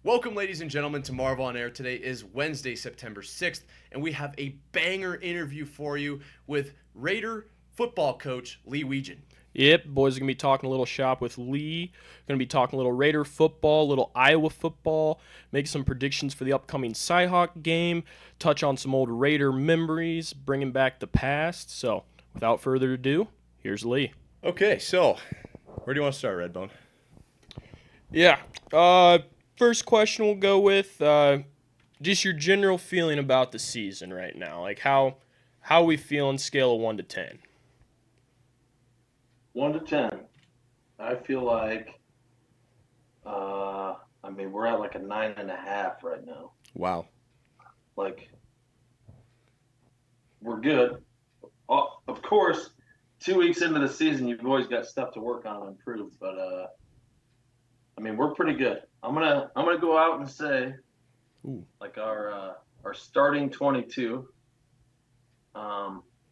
Welcome, ladies and gentlemen, to Marv on Air. Today is Wednesday, September 6th, and we have a banger interview for you with Raider football coach Lee Wetjen. Yep, boys are going to be talking a little shop with Lee. Going to be talking a little Raider football, a little Iowa football, make some predictions for the upcoming Cyhawk game, touch on some old Raider memories, bringing back the past. So, without further ado, here's Lee. Okay, so where do you want to start, Redbone? Yeah, first question we'll go with just your general feeling about the season right now. Like, how we feeling scale of 1 to 10? 1 to 10. I feel like, we're at like a 9.5 right now. Wow. Like, we're good. Of course, 2 weeks into the season, you've always got stuff to work on and improve. But we're pretty good. I'm gonna go out and say, like our starting 22,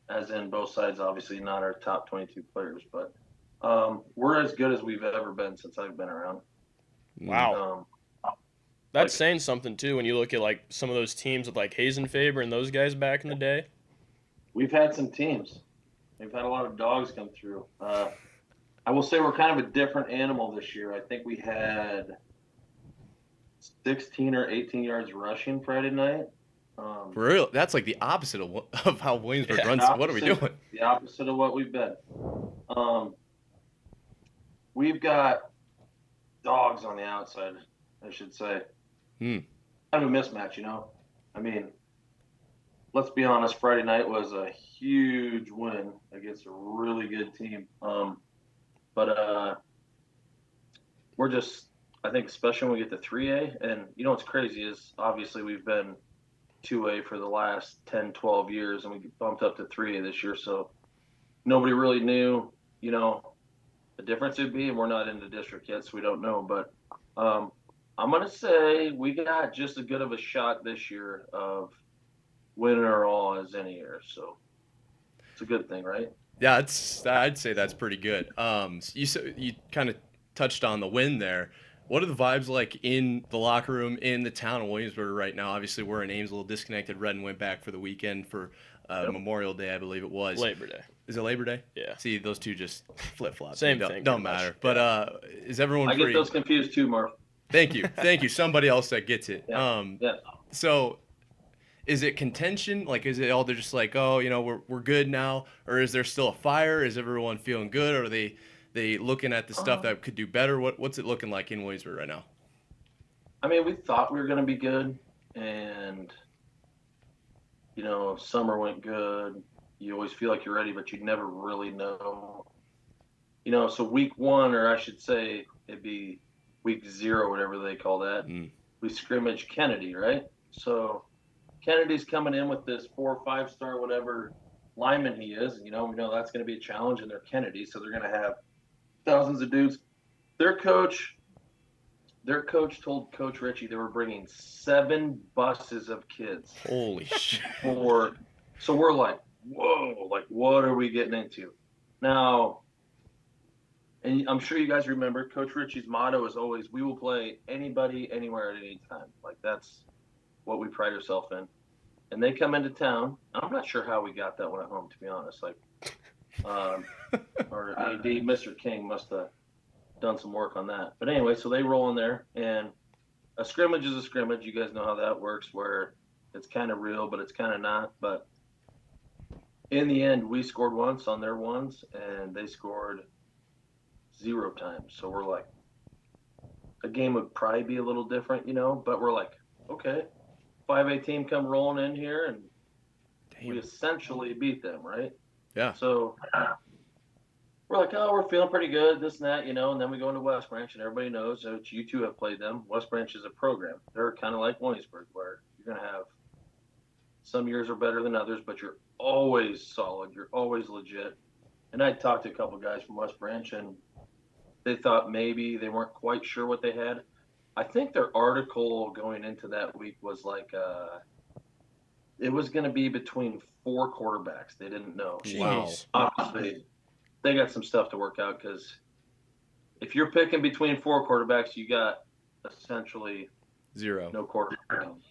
as in both sides, obviously not our top 22 players, but we're as good as we've ever been since I've been around. Wow. That's saying something, too, when you look at, like, some of those teams with, like, Hazenfaber and those guys back in the day. We've had some teams. We've had a lot of dogs come through. I will say we're kind of a different animal this year. I think we had 16 or 18 yards rushing Friday night. For real? That's like the opposite of how Williamsburg runs. What are we doing? The opposite of what we've been. We've got dogs on the outside, I should say. Kind of a mismatch, you know? Let's be honest, Friday night was a huge win against a really good team. But we're just, I think, especially when we get to 3A, and you know what's crazy is obviously we've been 2A for the last 10, 12 years, and we bumped up to 3A this year, so nobody really knew, you know, the difference would be, and we're not in the district yet, so we don't know, but I'm going to say we got just as good of a shot this year of winning or all as any year, so it's a good thing, right? Yeah, I'd say that's pretty good. You kind of touched on the win there. What are the vibes like in the locker room in the town of Williamsburg right now? Obviously, we're in Ames, a little disconnected. Redden went back for the weekend for Memorial Day, I believe it was. Labor Day. Is it Labor Day? Yeah. See, those two just flip-flop. Same thing. Don't matter. But is everyone I get those confused too, Marv. Thank you. Somebody else that gets it. Yeah. So is it contention? Like, is it all they're just like, oh, you know, we're good now? Or is there still a fire? Is everyone feeling good? Or are they looking at the stuff that could do better? What's it looking like in Williamsburg right now? We thought we were going to be good, and, you know, summer went good. You always feel like you're ready, but you never really know. You know, so week 1, or I should say it'd be week 0, whatever they call that, we scrimmage Kennedy, right? So Kennedy's coming in with this 4 or 5-star whatever lineman he is. You know, we know that's going to be a challenge, and they're Kennedy, so they're going to have thousands of dudes. Their coach told Coach Ritchie they were bringing 7 buses of kids. Holy shit. So we're like, whoa, like what are we getting into? Now, and I'm sure you guys remember, Coach Ritchie's motto is always, we will play anybody, anywhere, at any time. Like that's what we pride ourselves in. And they come into town. I'm not sure how we got that one at home, to be honest. Like, our AD, Mr. King, must have done some work on that. But anyway, so they roll in there, and a scrimmage is a scrimmage. You guys know how that works, where it's kind of real, but it's kind of not. But in the end, we scored once on their ones, and they scored 0 times. So we're like, a game would probably be a little different, you know, but we're like, okay, 5A team come rolling in here, and we essentially beat them, right? Yeah. So we're like, oh, we're feeling pretty good, this and that, you know, and then we go into West Branch, and everybody knows that you two have played them. West Branch is a program. They're kind of like Williamsburg, where you're going to have some years are better than others, but you're always solid. You're always legit. And I talked to a couple guys from West Branch, and they thought maybe they weren't quite sure what they had. I think their article going into that week was like, it was going to be between 4 quarterbacks. They didn't know. Wow. Obviously, they got some stuff to work out, because if you're picking between 4 quarterbacks, you got essentially Zero. No quarter.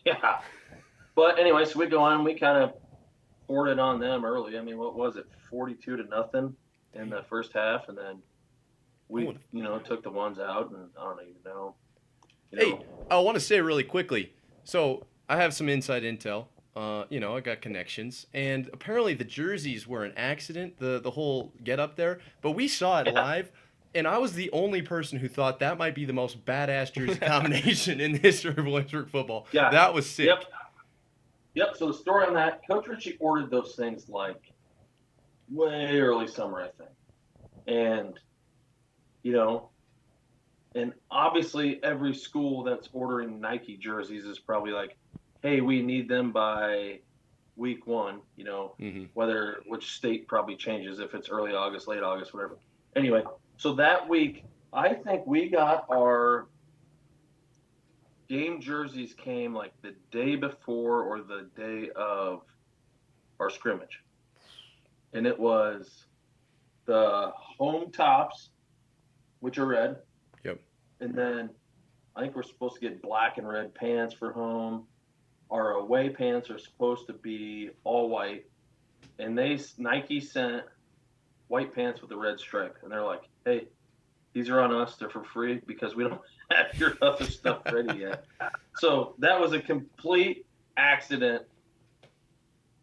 Yeah. But anyway, so we go on. We kind of poured it on them early. I mean, what was it, 42-0 in the first half, and then we, took the ones out, and I don't even know. Hey, I want to say really quickly. So I have some inside intel. I got connections, and apparently the jerseys were an accident. The whole get up there, but we saw it live. And I was the only person who thought that might be the most badass jersey combination in the history of Williamsburg football. Yeah. That was sick. Yep. So the story on that, Coach Ritchie ordered those things like way early summer, I think. And, and obviously every school that's ordering Nike jerseys is probably like, hey, we need them by week 1, which state probably changes if it's early August, late August, whatever. Anyway, so that week, I think we got our game jerseys came like the day before or the day of our scrimmage. And it was the home tops, which are red. Yep. And then I think we're supposed to get black and red pants for home. Our away pants are supposed to be all white. And Nike sent white pants with a red stripe. And they're like, hey, these are on us. They're for free because we don't have your other stuff ready yet. So that was a complete accident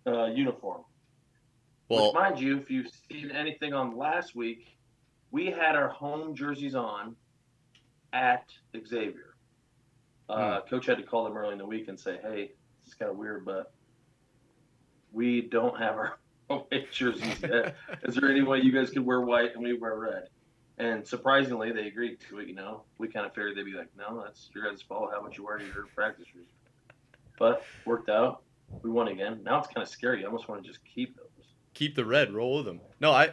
uniform. Well, which, mind you, if you've seen anything on last week, we had our home jerseys on at Xavier. Coach had to call them early in the week and say, hey, this is kind of weird, but we don't have our away jerseys yet. Is there any way you guys could wear white and we wear red? And surprisingly, they agreed to it. We kind of figured they'd be like, no, that's your guys' fault. How about you wear your practice shoes? But worked out. We won again. Now it's kind of scary. I almost want to just keep those. Keep the red, roll with them. No, I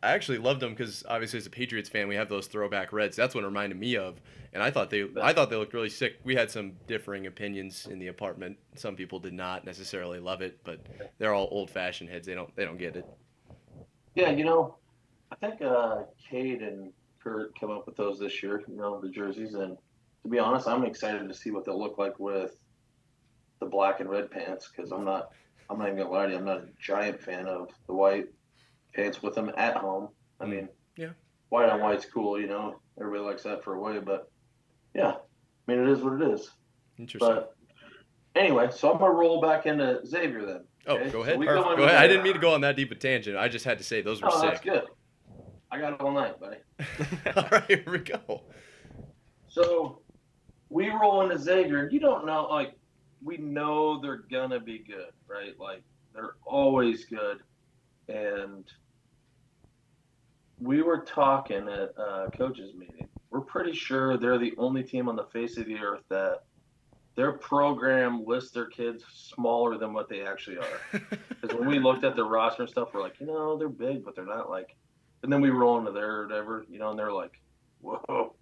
actually loved them because obviously as a Patriots fan, we have those throwback reds. That's what it reminded me of, and I thought they looked really sick. We had some differing opinions in the apartment. Some people did not necessarily love it, but they're all old-fashioned heads. They don't get it. Yeah, I think Cade and Kurt come up with those this year. The jerseys, and to be honest, I'm excited to see what they'll look like with the black and red pants because I'm not even gonna lie to you, I'm not a giant fan of the white pants with them at home. I mean, white on white's cool, everybody likes that for away, but yeah, I mean, it is what it is. Interesting. But anyway, so I'm gonna roll back into Xavier then. Okay? Oh, go ahead. So go ahead. I didn't mean to go on that deep a tangent. I just had to say those were sick. That's good. I got it all night, buddy. All right, here we go. So we roll into Xavier, and you don't know, like, we know they're gonna be good, right? Like, they're always good. And we were talking at a coaches meeting. We're pretty sure they're the only team on the face of the earth that their program lists their kids smaller than what they actually are. Because when we looked at their roster and stuff, we're like, they're big, but they're not like. And then we roll into their whatever, and they're like, whoa,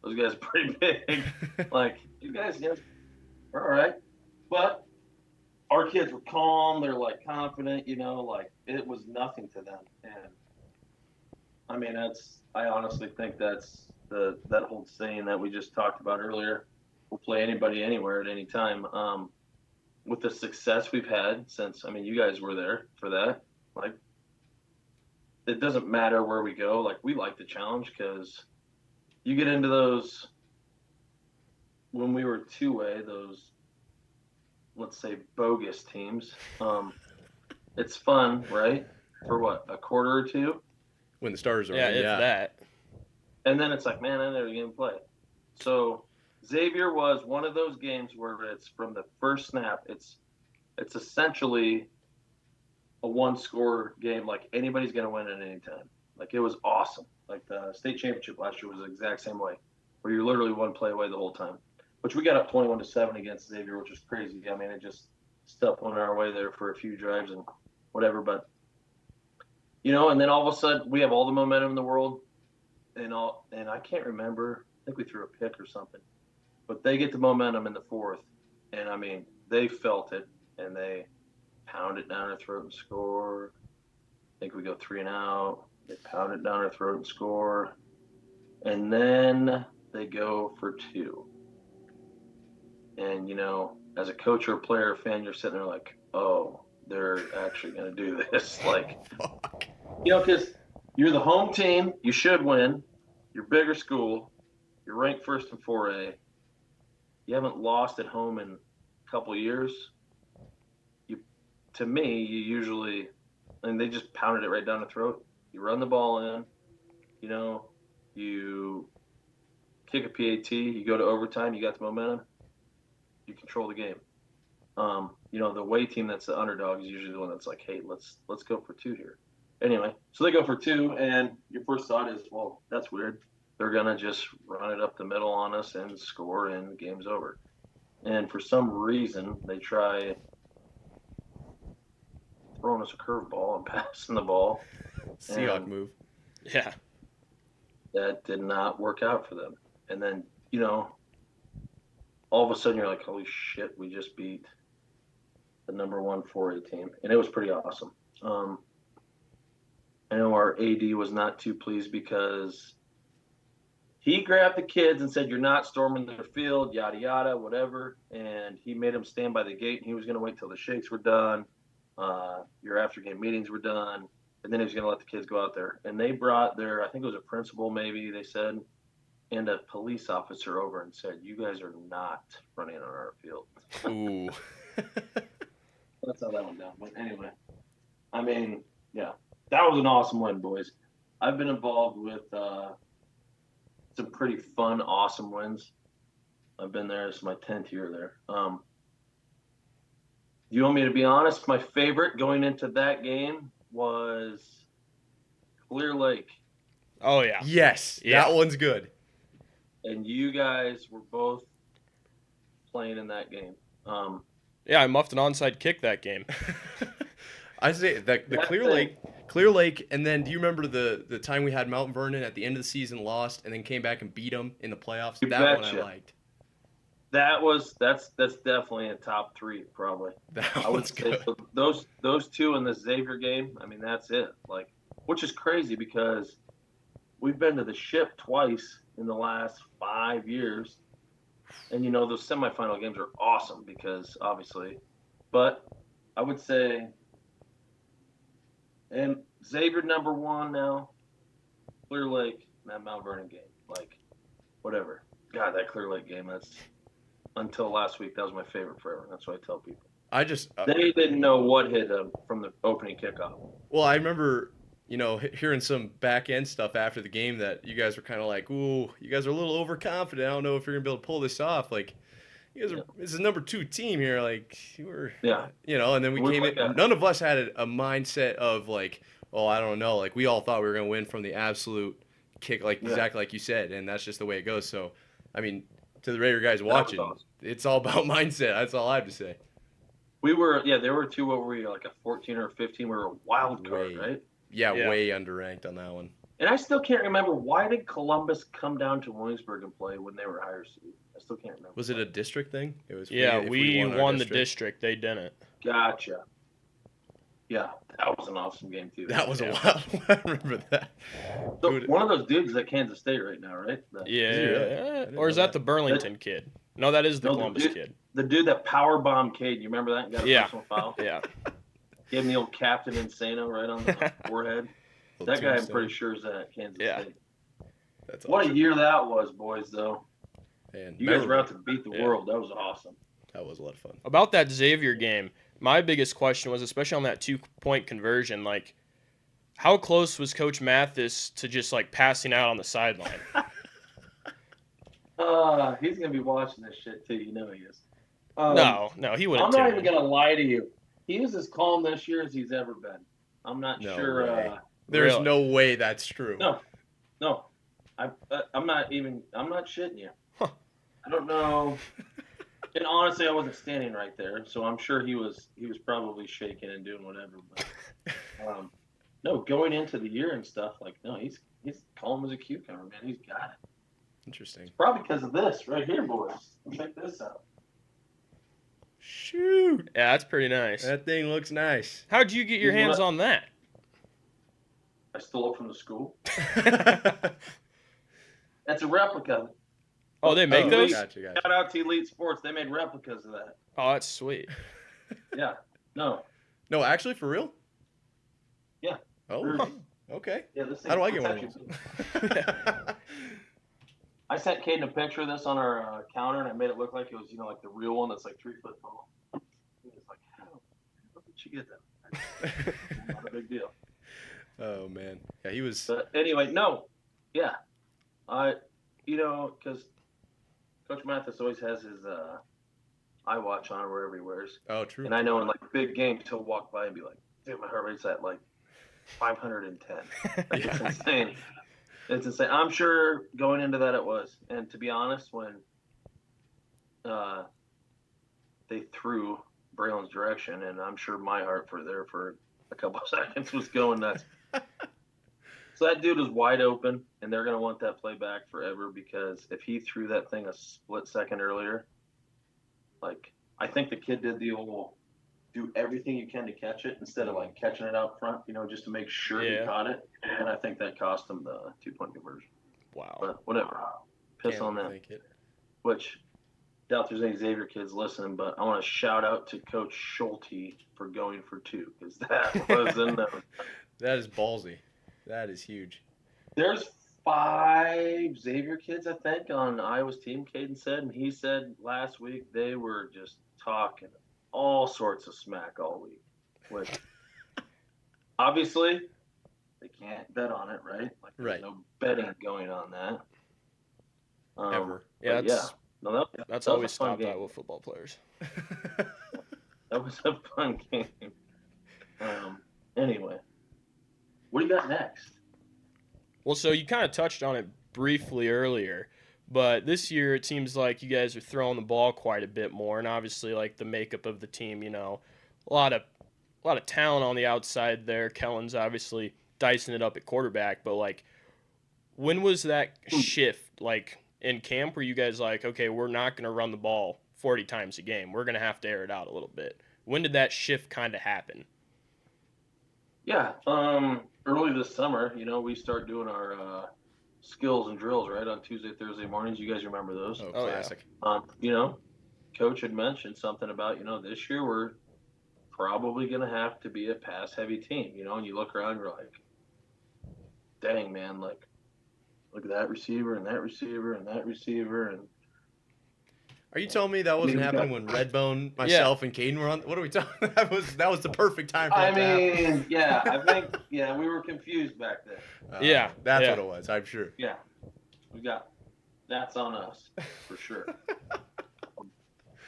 those guys are pretty big. Like, you guys, are all right. But our kids were calm. They're like confident, like it was nothing to them. And I mean, I honestly think that's that whole saying that we just talked about earlier. We'll play anybody anywhere at any time. With the success we've had since, I mean, you guys were there for that. Like, it doesn't matter where we go. Like, we like the challenge because you get into those, when we were two-way, those, let's say, bogus teams. It's fun, right? For what, a quarter or two? When the stars are in, that. And then it's like, man, I never even play. So Xavier was one of those games where it's from the first snap. It's essentially a one-score game. Like, anybody's going to win at any time. Like, it was awesome. Like, the state championship last year was the exact same way, where you're literally one play away the whole time. Which we got up 21-7 against Xavier, which was crazy. I mean, it just stuff went our way there for a few drives and whatever. But, and then all of a sudden we have all the momentum in the world, and I can't remember. I think we threw a pick or something. But they get the momentum in the fourth, and I mean, they felt it, and they pound it down our throat and score. I think we go 3-and-out. They pound it down our throat and score, and then they go for 2. And, as a coach or a player or fan, you're sitting there like, oh, they're actually going to do this. Like, Fuck. because you're the home team. You should win. You're bigger school. You're ranked first in 4A. You haven't lost at home in a couple of years. To me, you usually, and they just pounded it right down the throat. You run the ball in, you kick a PAT, you go to overtime, you got the momentum, you control the game. The away team that's the underdog is usually the one that's like, hey, let's go for 2 here. Anyway, so they go for 2, and your first thought is, well, that's weird. They're gonna just run it up the middle on us and score, and the game's over. And for some reason, they try throwing us a curveball and passing the ball. Seahawk move. Yeah. That did not work out for them. And then, all of a sudden you're like, holy shit, we just beat the number 1 4A team. And it was pretty awesome. I know our AD was not too pleased because he grabbed the kids and said, you're not storming their field, yada, yada, whatever. And he made them stand by the gate, and he was going to wait till the shakes were done. Your after-game meetings were done. And then he was going to let the kids go out there. And they brought I think it was a principal maybe, they said, and a police officer over and said, you guys are not running on our field. Ooh. That's how that went down. But anyway, yeah, that was an awesome win, boys. I've been involved with some pretty fun, awesome wins. I've been there. It's my 10th year there. You want me to be honest? My favorite going into that game was Clear Lake. Oh, yeah. Yes, Yeah. that one's good. And you guys were both playing in that game. Yeah, I muffed an onside kick that game. I say that the Clear Lake, and then do you remember the time we had Mount Vernon at the end of the season, lost, and then came back and beat them in the playoffs? That one I liked. That's definitely a top 3 probably. That I would one's say good. those 2 in the Xavier game. That's it. Like, which is crazy because we've been to the Ship twice in the last 5 years, and those semifinal games are awesome because obviously, but I would say, and Xavier number 1 now, Clear Lake, and that Mount Vernon game, like, whatever. God, that Clear Lake game, that's. Until last week, that was my favorite forever. That's what I tell people. They didn't know what hit them from the opening kickoff. Well, I remember, hearing some back end stuff after the game that you guys were kind of like, ooh, you guys are a little overconfident. I don't know if you're gonna be able to pull this off. Like, you guys are. It's the number 2 team here. Like, and then we came in. None of us had a mindset of like, oh, I don't know. Like, we all thought we were gonna win from the absolute kick, like exactly like you said, and that's just the way it goes. So, to the Raider guys watching, awesome. It's all about mindset. That's all I have to say. We were, there were 2 over we like a 14 or a 15. We were a wild card, right? Yeah, way underranked on that one. And I still can't remember, why did Columbus come down to Williamsburg and play when they were higher seed? I still can't remember. Was it a district thing? It was. We won the district. They didn't. Gotcha. Yeah, that was an awesome game too. That was a wild one. I remember that. So one of those dudes is at Kansas State right now, right? Or is that the Burlington kid? No, that is the Columbus kid. The dude that power bombed Cade. You remember that? Got a personal foul. Yeah. Gave him the old Captain Insano right on the forehead. That guy, I'm pretty sure, is at Kansas State. That's awesome. What a year that was, boys, though. Man, you guys were out to beat the world. That was awesome. That was a lot of fun. About that Xavier game, my biggest question was, especially on that 2-point conversion, like, how close was Coach Mathis to just, like, passing out on the sideline? He's going to be watching this shit, too. You know he is. No, he wouldn't. I'm not even going to lie to you. He is as calm this year as he's ever been. I'm not sure. There's no way that's true. No. I'm not shitting you. Huh. I don't know. And honestly, I wasn't standing right there, so I'm sure he was probably shaking and doing whatever. But no, going into the year and stuff, like, no, he's calm as a cucumber, man. He's got it. Interesting. It's probably because of this right here, boys. Check this out. Shoot. Yeah, that's pretty nice. That thing looks nice. How'd you get your hands on that? I stole it from the school. That's a replica. Oh, they make those? Gotcha. Shout out to Elite Sports. They made replicas of that. Oh, that's sweet. Yeah. No, actually, for real? Yeah. Oh, okay. Yeah, this thing, How do I get one of actually- those? I sent Kaden a picture of this on our counter, and I made it look like it was, like the real one that's like 3 foot tall. He was like, how did you get that? Not a big deal. Oh man, yeah, he was. But anyway, no, yeah, because Coach Mathis always has his iWatch on wherever he wears, Oh, true. and I know in like big games he'll walk by and be like, dude, my heart rate's at like 510. Like, Yeah. It's insane. It's insane. I'm sure going into that it was. And to be honest, when they threw Braylon's direction, and I'm sure my heart for a couple of seconds was going nuts. So that dude was wide open, and they're going to want that play back forever, because if he threw that thing a split second earlier, like, I think the kid did the old do everything you can to catch it instead of like catching it out front, just to make sure he caught it. And I think that cost him the 2-point conversion. Wow. But whatever. Piss Can't on them. think it. Which, doubt there's any Xavier kids listening, but I want to shout out to Coach Schulte for going for 2, because that was enough. That is ballsy. That is huge. There's 5 Xavier kids, I think, on Iowa's team, Kaden said, and he said last week they were just talking all sorts of smack all week, which obviously they can't bet on it, right? Like, there's no betting going on that. Ever. Yeah, No, that's that was always a fun stopped game. Iowa football players. That was a fun game. Anyway, what do you got next? Well, so you kind of touched on it briefly earlier, but this year it seems like you guys are throwing the ball quite a bit more, and obviously, like, the makeup of the team, a lot of talent on the outside there. Kellen's obviously dicing it up at quarterback, but like, when was that shift? Like, in camp, were you guys like, okay, we're not going to run the ball 40 times a game, we're going to have to air it out a little bit? When did that shift kind of happen? Yeah, early this summer, we start doing our skills and drills, right, on Tuesday, Thursday mornings. You guys remember those? Oh, classic. Coach had mentioned something about, this year we're probably going to have to be a pass-heavy team, and you look around, you're like, dang, man, like, look at that receiver and that receiver and that receiver. And Are you telling me that wasn't happening when Redbone, myself, and Kaden were on? What are we talking? That was the perfect time for that to happen. Yeah, I think, we were confused back then. That's what it was, I'm sure. Yeah, that's on us for sure.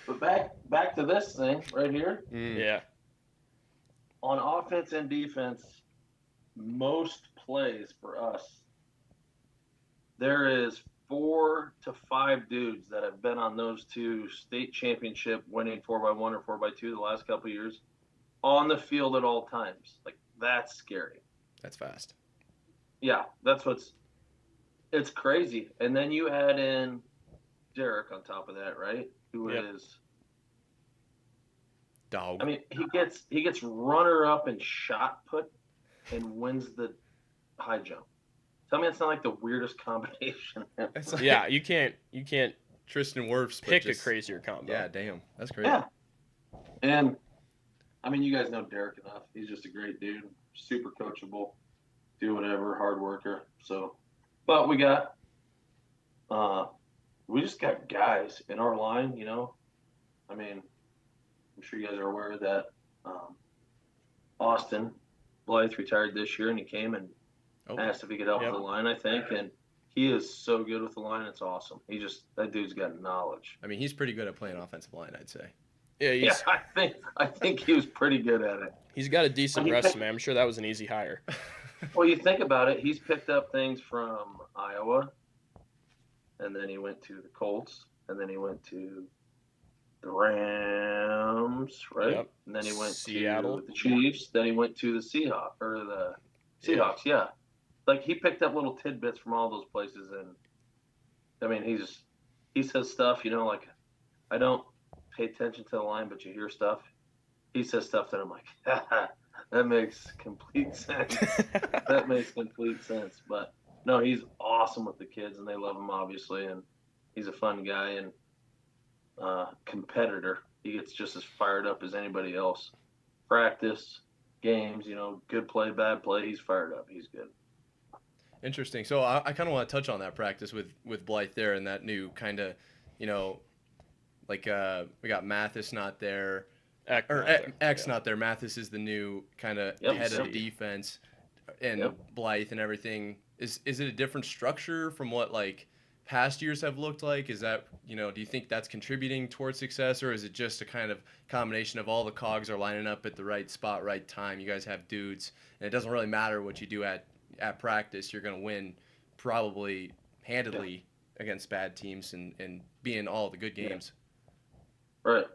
But back to this thing right here. Yeah. On offense and defense, most plays for us, there is 4 to 5 dudes that have been on those 2 state championship winning 4x1 or 4x2 the last couple of years on the field at all times. Like, that's scary. That's fast. Yeah, it's crazy. And then you add in Derek on top of that, right? Who is dog. I mean, he gets runner up and shot put and wins the high jump. Tell me it's not like the weirdest combination. It's like, Yeah, you can't Tristan Wirfs pick a crazier combo. Yeah, damn. That's crazy. Yeah. And I mean, you guys know Derek enough. He's just a great dude, super coachable, do whatever, hard worker. So, but we just got guys in our line, I mean, I'm sure you guys are aware that Austin Blythe retired this year, and he came and asked if he could help with the line, I think, and he is so good with the line. It's awesome. That dude's got knowledge. I mean, he's pretty good at playing offensive line, I'd say. Yeah, I think he was pretty good at it. He's got a decent resume. I'm sure that was an easy hire. Well, you think about it, he's picked up things from Iowa, and then he went to the Colts, and then he went to the Rams, right? Yep. And then he went Seattle. to the Chiefs. Then he went to the Seahawks. Yeah. Like, he picked up little tidbits from all those places, and I mean, he says stuff, like, I don't pay attention to the line, but you hear stuff. He says stuff that I'm like, that makes complete sense. That makes complete sense. But no, he's awesome with the kids, and they love him, obviously. And He's a fun guy and competitor. He gets just as fired up as anybody else. Practice, games, good play, bad play. He's fired up. He's good. Interesting. So I kind of want to touch on that practice with Blythe there and that new kind of, like we got Mathis not there, X not there. Mathis is the new kind of head of defense, and Blythe and everything. Is it a different structure from what like past years have looked like? Is that do you think that's contributing towards success, or is it just a kind of combination of all the cogs are lining up at the right spot, right time? You guys have dudes, and it doesn't really matter what you do at practice. You're going to win probably handedly against bad teams and be in all the good games. Right.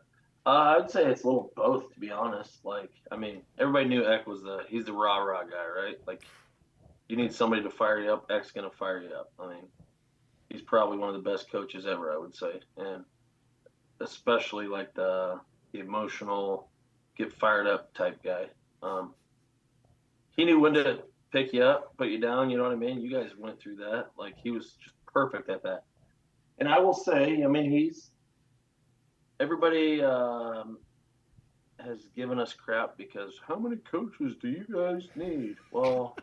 I'd say it's a little both, to be honest. Like, I mean, everybody knew Eck he's the rah-rah guy, right? Like, you need somebody to fire you up, Eck's going to fire you up. I mean, he's probably one of the best coaches ever, I would say. And especially like the emotional, get fired up type guy. He knew when to pick you up, put you down, you know what I mean? You guys went through that. Like, he was just perfect at that. And I will say, I mean, everybody has given us crap because how many coaches do you guys need? Well,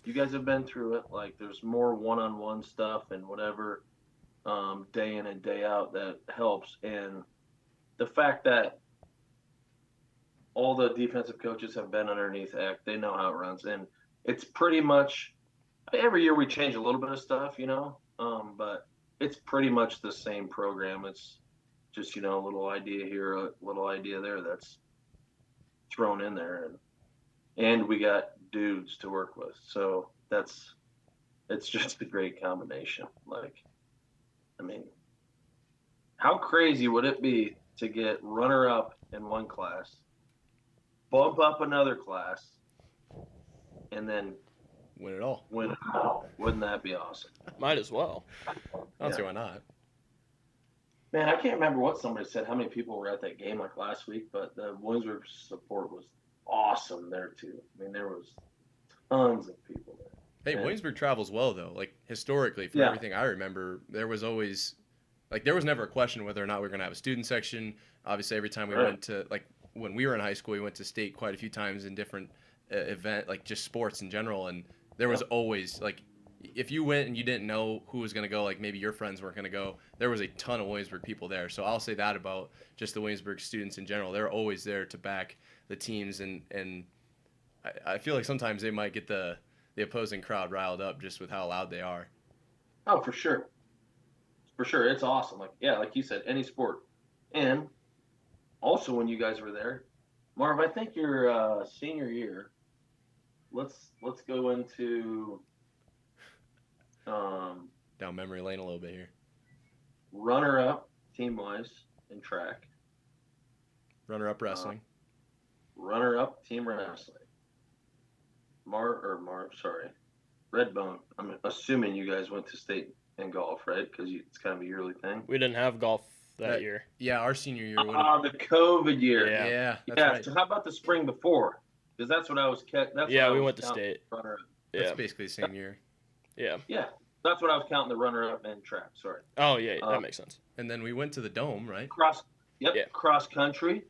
you guys have been through it. Like, there's more one-on-one stuff and whatever day in and day out that helps. And the fact that all the defensive coaches have been underneath Eck, they know how it runs. And it's pretty much every year we change a little bit of stuff, but it's pretty much the same program. It's just, a little idea here, a little idea there that's thrown in there. And we got dudes to work with. So it's just a great combination. Like, I mean, how crazy would it be to get runner up in one class, bump up another class, and then win it all? Wouldn't that be awesome? Might as well. I don't see why not. Man, I can't remember what somebody said, how many people were at that game like last week, but the Williamsburg support was awesome there too. I mean, there was tons of people there. Hey, Williamsburg travels well though. Like historically, from everything I remember, there was always there was never a question whether or not we were going to have a student section. Obviously, every time we went to when we were in high school, we went to state quite a few times in different event, like just sports in general, and there was always if you went and you didn't know who was going to go, like maybe your friends weren't going to go, there was a ton of Williamsburg people there. So I'll say that about just the Williamsburg students in general. They're always there to back the teams, and I feel like sometimes they might get the opposing crowd riled up just with how loud they are. Oh, for sure. For sure. It's awesome. Like you said, any sport. And also when you guys were there, Marv, I think your senior year, let's go into down memory lane a little bit here. Runner-up team-wise in track. Runner-up wrestling. Runner-up team wrestling. Redbone. I'm assuming you guys went to state in golf, right? Because it's kind of a yearly thing. We didn't have golf that year. Yeah, our senior year. The COVID year. Yeah, that's right. So how about the spring before? Because that's what I was. We went to state. Runner-up. That's basically the same year. Yeah. Yeah. That's what I was counting the runner-up and track. Sorry. Oh yeah, that makes sense. And then we went to the dome, right? Cross country.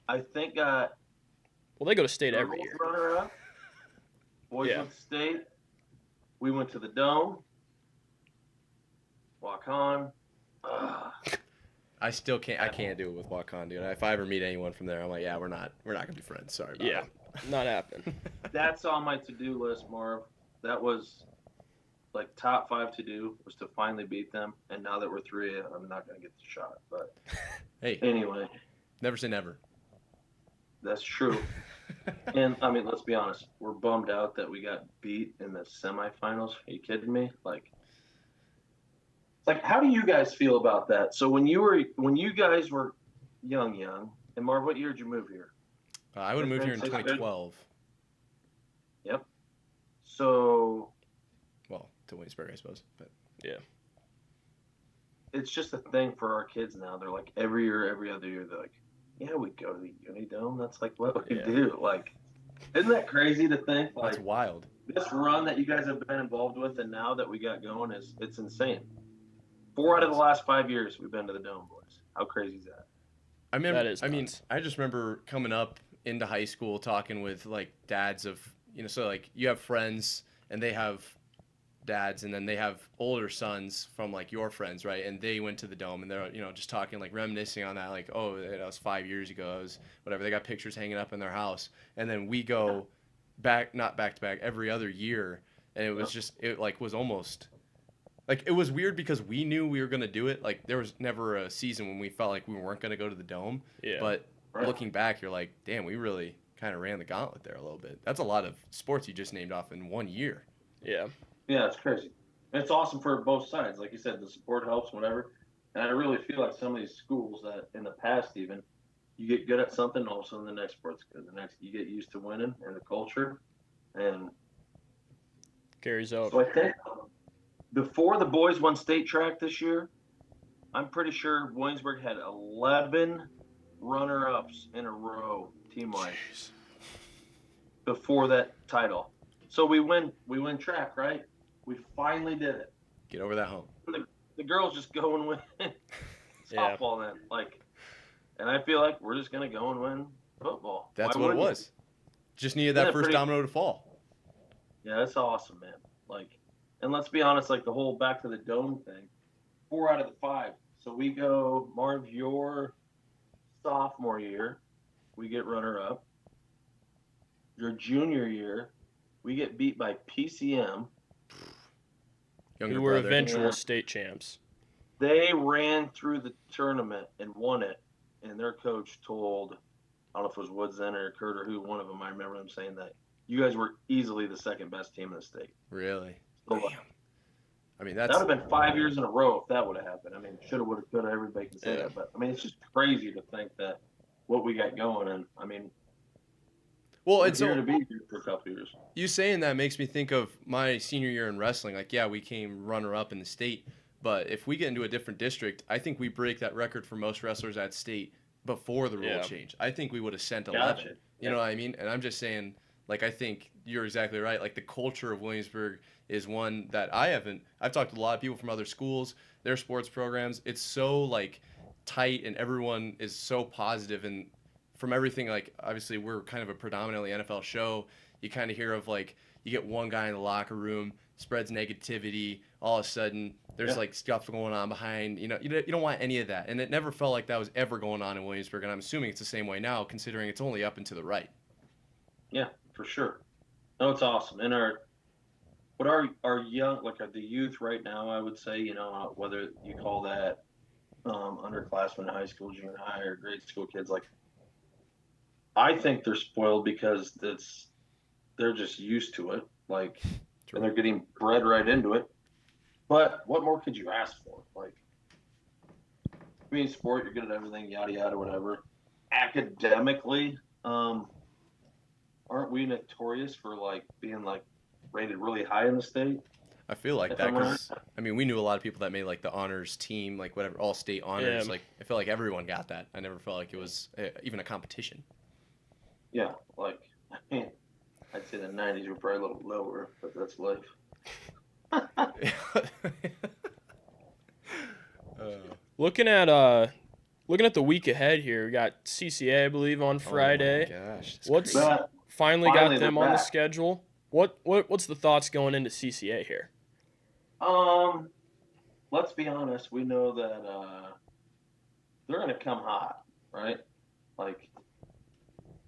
I think got. Well, they go to state every year. Runner-up. Boys went to state. We went to the dome. Walk on. I still can't. I can't do it with walk on, dude. If I ever meet anyone from there, I'm like, yeah, we're not gonna be friends. Sorry about it. Not happening. That's on my to-do list, Marv. That was like top 5 to do was to finally beat them. And now that we're 3, I'm not gonna get the shot. But hey, anyway, never say never. That's true. And I mean, let's be honest. We're bummed out that we got beat in the semifinals. Are you kidding me? How do you guys feel about that? So when you guys were young, and Marv, what year did you move here? I would have moved here in 2012. Yep. So. Well, to Williamsburg, I suppose, but yeah. It's just a thing for our kids now. They're like every year, every other year, they're like, yeah, we go to the Unidome. That's like what we do. Isn't that crazy to think? That's wild. This run that you guys have been involved with, and now that we got going, it's insane. 4 out of the last 5 years we've been to the Dome, boys. How crazy is that? I remember. That is I mean, nuts. I just remember coming up into high school talking with like dads of so like you have friends and they have dads and then they have older sons from like your friends, right? And they went to the Dome and they're just talking like reminiscing on that, like, oh, that was 5 years ago. It was whatever. They got pictures hanging up in their house, and then we go back, not back to back, every other year, and it was just it like was almost like it was weird because we knew we were gonna do it. Like there was never a season when we felt like we weren't gonna go to the Dome. Yeah. But looking back, you're like, damn, we really kind of ran the gauntlet there a little bit. That's a lot of sports you just named off in 1 year. Yeah. Yeah, it's crazy. And it's awesome for both sides. Like you said, the support helps, whatever. And I really feel like some of these schools that in the past even, you get good at something, all of a sudden the next sport's good. The next you get used to winning and the culture. And Carries out. so I think before the boys won state track this year, I'm pretty sure Williamsburg had 11 runner-ups in a row team-wise before that title. So we win track, right? We finally did it. Get over that hump. The girls just go and win softball then. Like, and I feel like we're just gonna go and win football. That's Why what it wouldn't was. Just needed that first domino to fall. Yeah, that's awesome, man. Like, and let's be honest, like the whole back to the Dome thing, 4 out of the 5. So we go, Marv, your sophomore year, we get runner-up. Your junior year, we get beat by PCM. Who were eventual state champs. They ran through the tournament and won it, and their coach told, I don't know if it was Wetjen or Kurt or who, one of them, I remember them saying that you guys were easily the second best team in the state. Really? So, damn. I mean, that would have been 5 years in a row if that would have happened. I mean, shoulda, woulda, coulda, everybody can say that. But, I mean, it's just crazy to think that what we got going. And, I mean, well, it's here to be here for a couple years. You saying that makes me think of my senior year in wrestling. Like, yeah, we came runner-up in the state. But if we get into a different district, I think we break that record for most wrestlers at state before the rule change. I think we would have sent 11. Gotcha. You know what I mean? And I'm just saying, like, I think you're exactly right. Like, the culture of Williamsburg is one that I've talked to a lot of people from other schools, their sports programs. It's so, like, tight and everyone is so positive. And from everything, like, obviously we're kind of a predominantly NFL show. You kind of hear of, like, you get one guy in the locker room, spreads negativity, all of a sudden there's like stuff going on behind, you don't want any of that. And it never felt like that was ever going on in Williamsburg, and I'm assuming it's the same way now, considering it's only up and to the right. Yeah, for sure. No, it's awesome. And our young, like the youth right now, I would say, whether you call that underclassmen, high school, junior high, or grade school kids, like, I think they're spoiled because they're just used to it, like, and they're getting bred right into it. But what more could you ask for? Like, I mean, sport, you're good at everything, yada yada, whatever. Academically, aren't we notorious for like being like rated really high in the state? I feel like that because I mean, we knew a lot of people that made like the honors team, like whatever, all state honors. Yeah. Like, I feel like everyone got that. I never felt like it was even a competition. Yeah, like, I mean, I'd say the 90s were probably a little lower, but that's life. Looking at the week ahead here, we got CCA, I believe, on Friday. Oh my gosh, finally got them on the schedule. What's the thoughts going into CCA here? Let's be honest. We know that they're going to come hot, right? Like,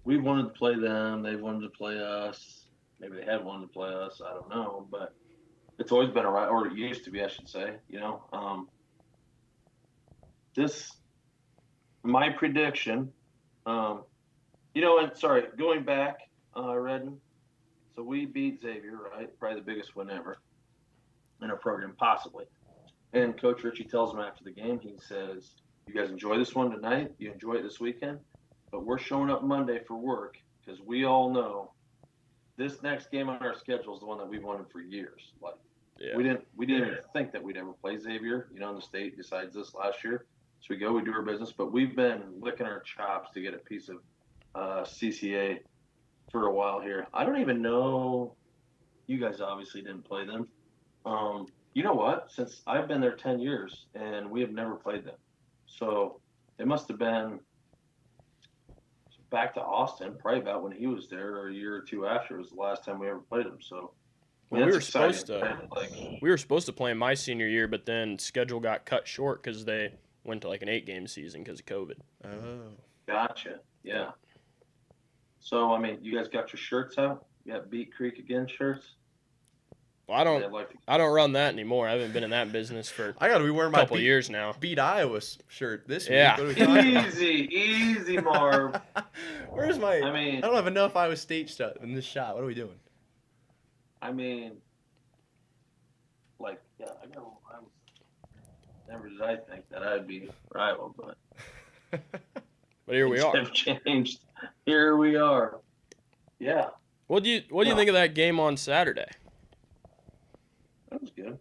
we wanted to play them. They wanted to play us. Maybe they had wanted to play us. I don't know, but it's always been or it used to be, I should say. My prediction. Going back, Redden. So we beat Xavier, right? Probably the biggest win ever in our program, possibly. And Coach Ritchie tells them after the game, he says, "You guys enjoy this one tonight. You enjoy it this weekend, but we're showing up Monday for work because we all know this next game on our schedule is the one that we've wanted for years. Like, we didn't even think that we'd ever play Xavier, in the state besides this last year. So we do our business, but we've been licking our chops to get a piece of CCA for a while here. I don't even know. You guys obviously didn't play them. You know what? Since I've been there 10 years and we have never played them. So it must have been back to Austin, probably about when he was there, or a year or two after was the last time we ever played them. So I Well, mean, we that's were supposed exciting. to Right? Like, we were supposed to play in my senior year, but then schedule got cut short because they went to like an 8-game season because of COVID. Oh. gotcha. Yeah. So I mean, you guys got your shirts out? You got Beat Creek again shirts? Well, They like to, I don't run that anymore. I haven't been in that business for I got to be wearing a my couple years now. Beat Iowa shirt this week. Yeah. What are we talking about? easy, Marv. Where's my? I mean, I don't have enough Iowa State stuff in this shot. What are we doing? I mean, like, yeah, I know. Never did I think that I'd be rival, but But here we things are. have changed. Here we are. Yeah, What do you think of that game on Saturday? that was good.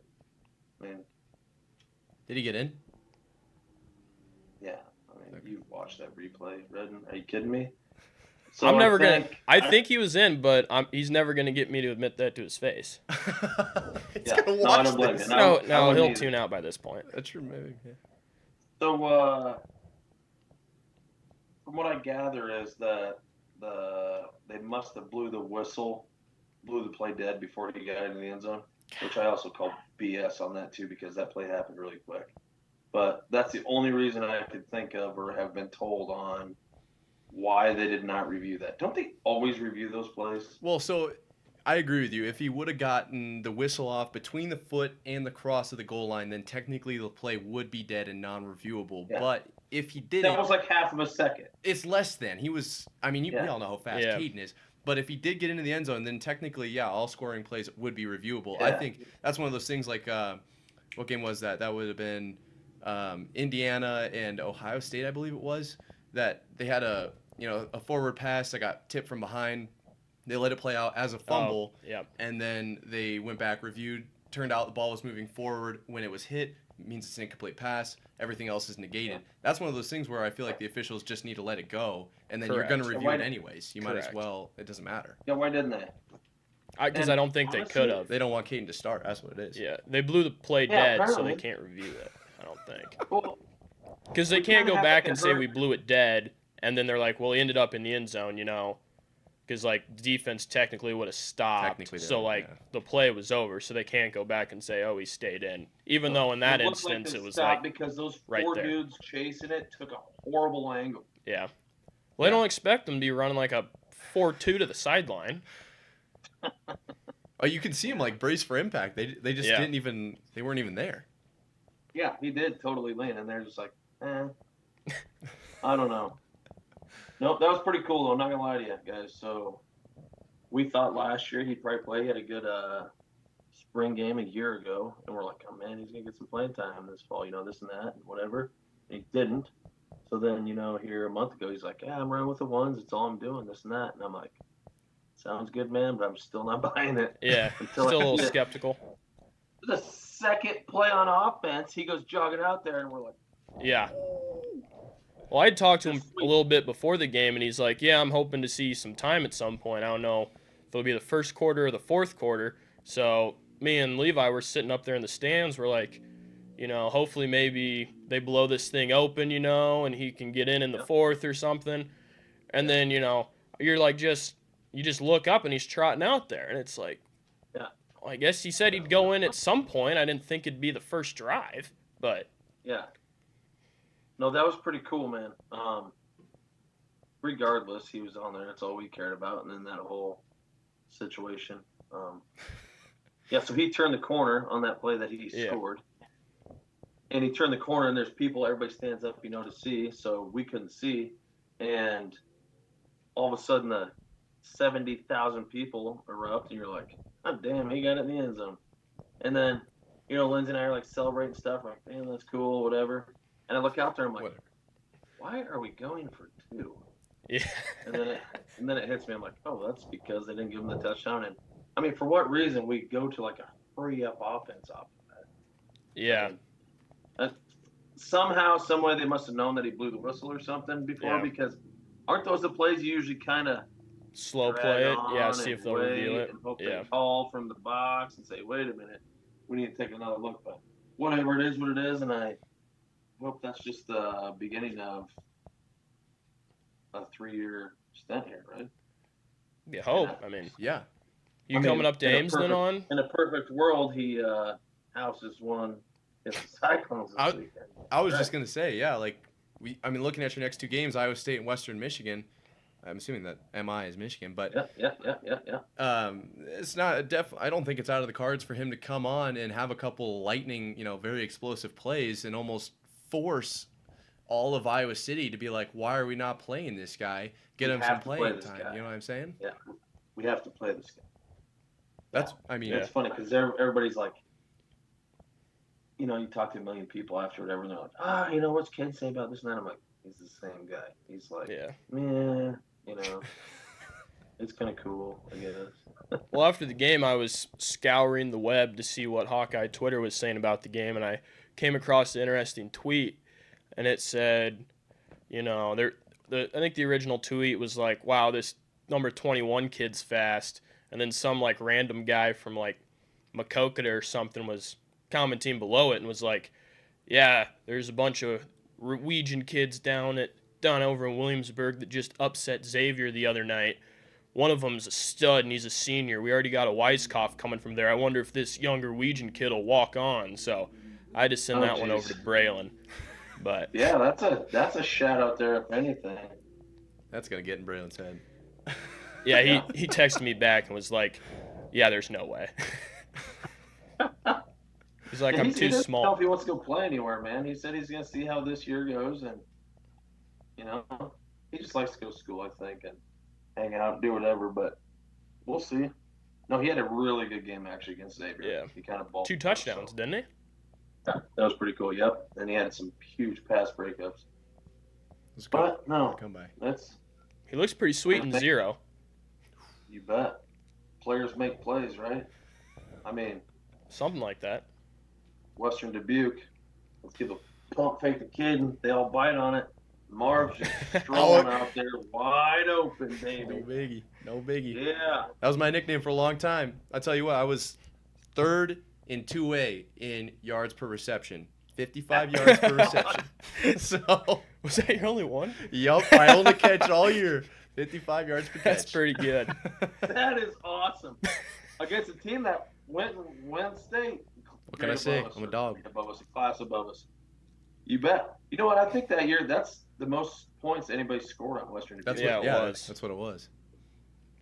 I mean, Did he get in? yeah. I mean, you've watched that replay, Redden. Are you kidding me? So I'm never gonna. I think he was in, but he's never gonna get me to admit that to his face. He's Yeah. gonna No, I watch don't blame this. you. No, I no, wouldn't he'll either. tune out by this point. That's true, maybe. Yeah. So, from what I gather, is that they must have blew the play dead before he got into the end zone, which I also call BS on that too because that play happened really quick. But that's the only reason I could think of or have been told on why they did not review that. Don't they always review those plays? Well, so I agree with you. If he would have gotten the whistle off between the foot and the cross of the goal line, then technically the play would be dead and non-reviewable. Yeah. But if he That didn't, was like half of a second. it's less than. He was. I mean, we Yeah. all know how fast Yeah. Kaden is. But if he did get into the end zone, then technically, yeah, all scoring plays would be reviewable. Yeah. I think that's one of those things. Like, what game was that? That would have been Indiana and Ohio State, I believe it was. That they had a forward pass that got tipped from behind. They let it play out as a fumble, yeah. and then they went back, reviewed. Turned out the ball was moving forward when it was hit. It means it's an incomplete pass. Everything else is negated. That's one of those things where I feel like the officials just need to let it go, and then Correct. you're going to review why- it anyways. You might as Correct. well. It doesn't matter. Yeah, why didn't they? Because And I don't think they honestly- could have. They don't want Kaden to start. That's what it is. Yeah, they blew the play Yeah, dead, so they apparently. can't review it. I don't think. Well, Because they We can't kinda go have back like a and say hurt- we blew it dead, and then they're like, well, he ended up in the end zone, because like the defense technically would have stopped. Technically, So like yeah. the play was over, so they can't go back and say, oh, he stayed in. Even though in that it looked instance they it was stopped like, because those right four there. dudes chasing it took a horrible angle. yeah. Well, they don't expect them to be running like a 4-2 to the sideline. Oh, you can see him like brace for impact. They just Yeah. didn't even. They weren't even there. Yeah, he did totally lean, and they're just like, I don't know. Nope, that was pretty cool though. I'm not gonna lie to you guys. So we thought last year he'd probably play. He had a good spring game a year ago, and we're like, oh man, he's gonna get some playing time this fall. This and that and whatever. And he didn't. So then here a month ago, he's like, yeah, I'm running with the ones. It's all I'm doing. This and that. And I'm like, sounds good, man, but I'm still not buying it. Yeah, Until still a I little see it. skeptical. The second play on offense, he goes jogging out there, and we're like, Yeah. Well, I talked to him Sweet. a little bit before the game, and he's like, yeah, I'm hoping to see some time at some point. I don't know if it'll be the first quarter or the fourth quarter. So me and Levi were sitting up there in the stands. We're like, hopefully maybe they blow this thing open, and he can get in the Yep. fourth or something. And then, you're like you just look up and he's trotting out there. And it's like, Yeah. well, I guess he said he'd go in at some point. I didn't think it'd be the first drive, but yeah. No, that was pretty cool, man. Regardless, he was on there. That's all we cared about. And then that whole situation. Yeah, so he turned the corner on that play that he Yeah. scored. And he turned the corner, and there's people. Everybody stands up, to see. So we couldn't see. And all of a sudden, the 70,000 people erupt, and you're like, oh, damn, he got it in the end zone. And then, Lindsay and I are like celebrating stuff. Like, man, that's cool, whatever. And I look out there, I'm like, Whatever. why are we going for two? yeah. And then it hits me. I'm like, oh, that's because they didn't give him the touchdown. And I mean, for what reason we go to like a free up offense off of that? Yeah. Somehow, some way, they must have known that he blew the whistle or something before. Yeah. Because aren't those the plays you usually kind of Slow play it. Yeah, see if they'll reveal it. and hope Yeah. they call from the box and say, wait a minute. we need to take another look. But whatever it is, what it is, and I hope that's just the beginning of a 3-year stint here, right? You hope. I mean, Yeah. you coming up to Ames then on? In a perfect world, he houses one against the Cyclones this weekend. I was just gonna say, yeah, like looking at your next 2 games, Iowa State and Western Michigan. I'm assuming that MI is Michigan, but yeah. It's not I don't think it's out of the cards for him to come on and have a couple lightning, very explosive plays and almost force all of Iowa City to be like, why are we not playing this guy? Get him some playing time. You know what I'm saying? Yeah, we have to play this guy. That's, it's funny because everybody's like, you talk to a million people after whatever, and they're like, what's Ken say about this and that? I'm like, he's the same guy. He's like, it's kind of cool, I guess. Well, after the game, I was scouring the web to see what Hawkeye Twitter was saying about the game, and I came across an interesting tweet, and it said, I think the original tweet was like, wow, this number 21 kid's fast, and then some like random guy from like Makokata or something was commenting below it and was like, yeah, there's a bunch of Norwegian kids down over in Williamsburg that just upset Xavier the other night. One of them's a stud, and he's a senior. We already got a Weiskopf coming from there. I wonder if this young Norwegian kid will walk on. So I had to send that one over to Braylon. But yeah, that's a shout out there, if anything. That's going to get in Braylon's head. Yeah, he texted me back and was like, yeah, there's no way. He's like, I'm too small. He doesn't know if he wants to go play anywhere, man. He said he's going to see how this year goes, and, he just likes to go to school, I think, and hang out, do whatever, but we'll see. No, he had a really good game, actually, against Xavier. Yeah. He kind of balled. 2 touchdowns, didn't he? Yeah, that was pretty cool, yep. And he had some huge pass breakups. But, no, come by. He looks pretty sweet in 0. You bet. Players make plays, right? I mean, something like that. Western Dubuque. Let's give a pump fake the kid, and they all bite on it. Marv's just strolling out there wide open, baby. No biggie. Yeah. That was my nickname for a long time. I tell you what, I was 3rd in 2A in yards per reception. 55 yards per reception. So was that your only one? Yup, my only catch all year. 55 yards per catch. That's pretty good. That is awesome. Against a team that went state. What can I say? I'm a dog. Above us, a class above us. You bet. You know what? I think that year, that's the most points anybody scored on Western Dubuque. It was. That's what it was.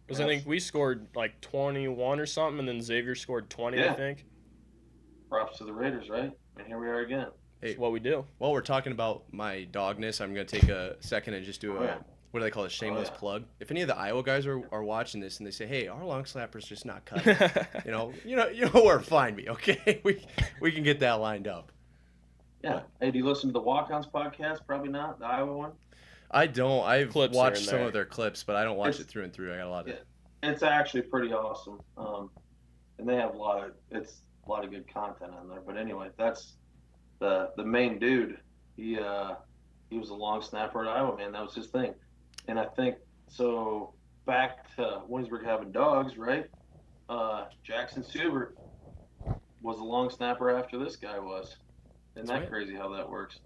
Because I think we scored like 21 or something, and then Xavier scored 20, I think. Props to the Raiders, right? And here we are again. Hey, that's what we do. While we're talking about my dogness, I'm going to take a second and just do what do they call it, a shameless plug. If any of the Iowa guys are watching this and they say, hey, our long slapper's just not cutting, you know where to find me, okay? We can get that lined up. Yeah. Hey, do you listen to the Walk-Ons podcast? Probably not, the Iowa one? I don't. I've clips watched some of their clips, but I don't watch it through and through. I got a lot of It's actually pretty awesome. And they have a lot of good content on there. But anyway, that's the main dude. He was a long snapper at Iowa, man. That was his thing. And I think so. Back to Williamsburg having dogs, right? Jackson Subert was a long snapper after this guy was. Isn't that crazy how that works?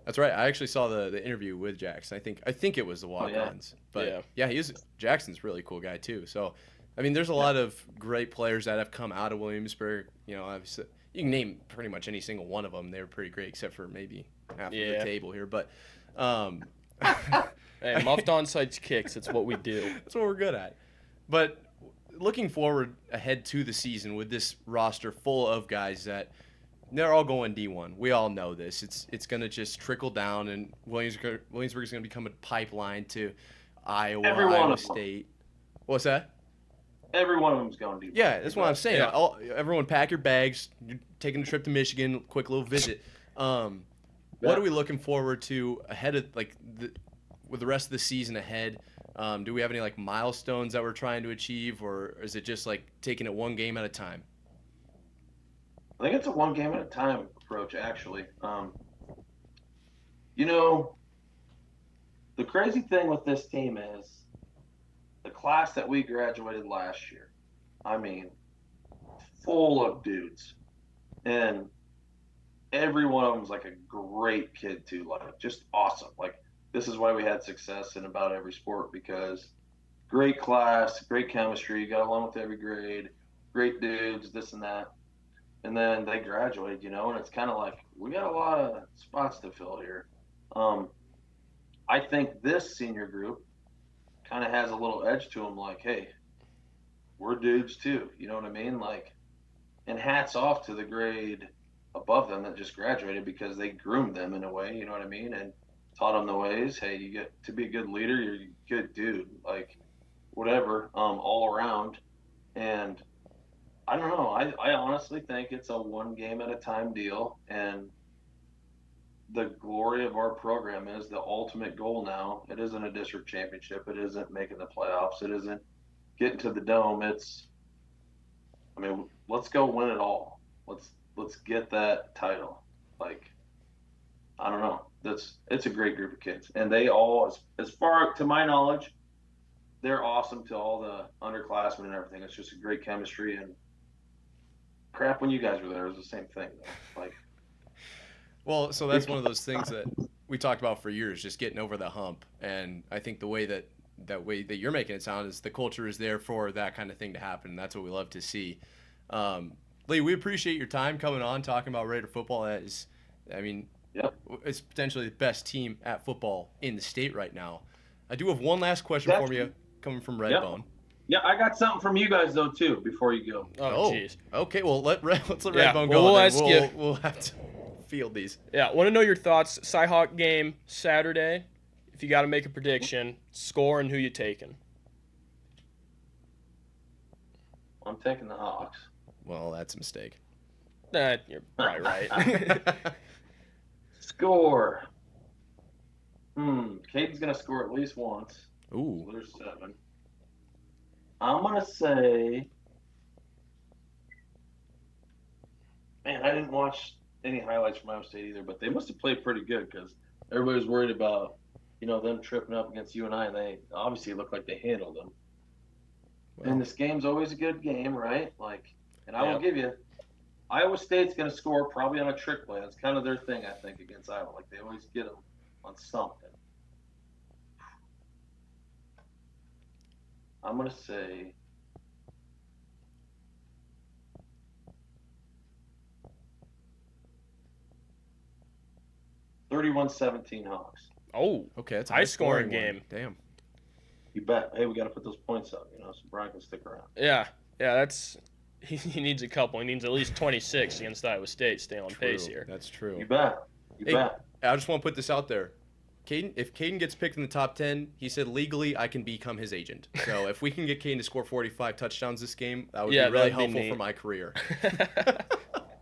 That's right. I actually saw the interview with Jackson. I think it was the walk-ons. But yeah, Jackson's a really cool guy too. So, I mean, there's a lot of great players that have come out of Williamsburg. You know, obviously you can name pretty much any single one of them. They were pretty great, except for maybe half of the table here. But hey, muffed onside kicks. It's what we do. That's what we're good at. But looking forward ahead to the season with this roster full of guys that they're all going D1. We all know this. It's going to just trickle down, and Williamsburg is going to become a pipeline to Iowa, Iowa State. What's that? Every one of them's going D1. Yeah, that's what I'm saying. Yeah. Everyone pack your bags. You're taking a trip to Michigan, quick little visit. What are we looking forward to ahead of with the rest of the season ahead? Do we have any milestones that we're trying to achieve, or is it just taking it one game at a time? I think it's a one game at a time approach, actually. The crazy thing with this team is the class that we graduated last year. I mean, full of dudes, and every one of them was like a great kid too, like just awesome. Like this is why we had success in about every sport, because great class, great chemistry, got along with every grade, great dudes, this and that. And then they graduated, and it's kind of like we got a lot of spots to fill here. Um, I think this senior group kind of has a little edge to them, like, hey, we're dudes too. You know what I mean? Like, and hats off to the grade above them that just graduated, because they groomed them in a way, you know what I mean? And taught them the ways. Hey, you get to be a good leader, you're a good dude, like whatever, all around. And I don't know. I honestly think it's a one game at a time deal. And the glory of our program is the ultimate goal now. It isn't a district championship. It isn't making the playoffs. It isn't getting to the dome. Let's go win it all. Let's get that title. Like, I don't know. It's a great group of kids. And they all, as far to my knowledge, they're awesome to all the underclassmen and everything. It's just a great chemistry. And crap, when you guys were there, it was the same thing. Like, well, so that's one of those things that we talked about for years, just getting over the hump. And I think the way that you're making it sound is the culture is there for that kind of thing to happen. And that's what we love to see. Lee, we appreciate your time coming on, talking about Raider football. That is, yep. It's potentially the best team at football in the state right now. I do have one last question for you coming from Redbone. Yep. Yeah, I got something from you guys though too before you go. Oh, jeez. Okay, well let's let Redbone go. We'll have to field these. Yeah, want to know your thoughts. Cyhawk game Saturday. If you got to make a prediction, score and who you taking. I'm taking the Hawks. Well, that's a mistake. You're probably right. Score. Caden's gonna score at least once. Ooh. So there's 7. I'm gonna say, man, I didn't watch any highlights from Iowa State either, but they must have played pretty good, because everybody was worried about, them tripping up against UNI, and they obviously looked like they handled them. Well, and this game's always a good game, right? Like, and I will give you, Iowa State's going to score probably on a trick play. That's kind of their thing, I think, against Iowa. Like, they always get them on something. I'm going to say 31-17 Hawks. Oh, okay, that's a high scoring game. Damn. You bet. Hey, we got to put those points up, so Brian can stick around. Yeah, that's he needs a couple. He needs at least 26 against Iowa State. Stay on pace here. That's true. You bet. You bet. I just want to put this out there. If Caden gets picked in the top 10, he said legally I can become his agent. So if we can get Caden to score 45 touchdowns this game, that would be really helpful for my career.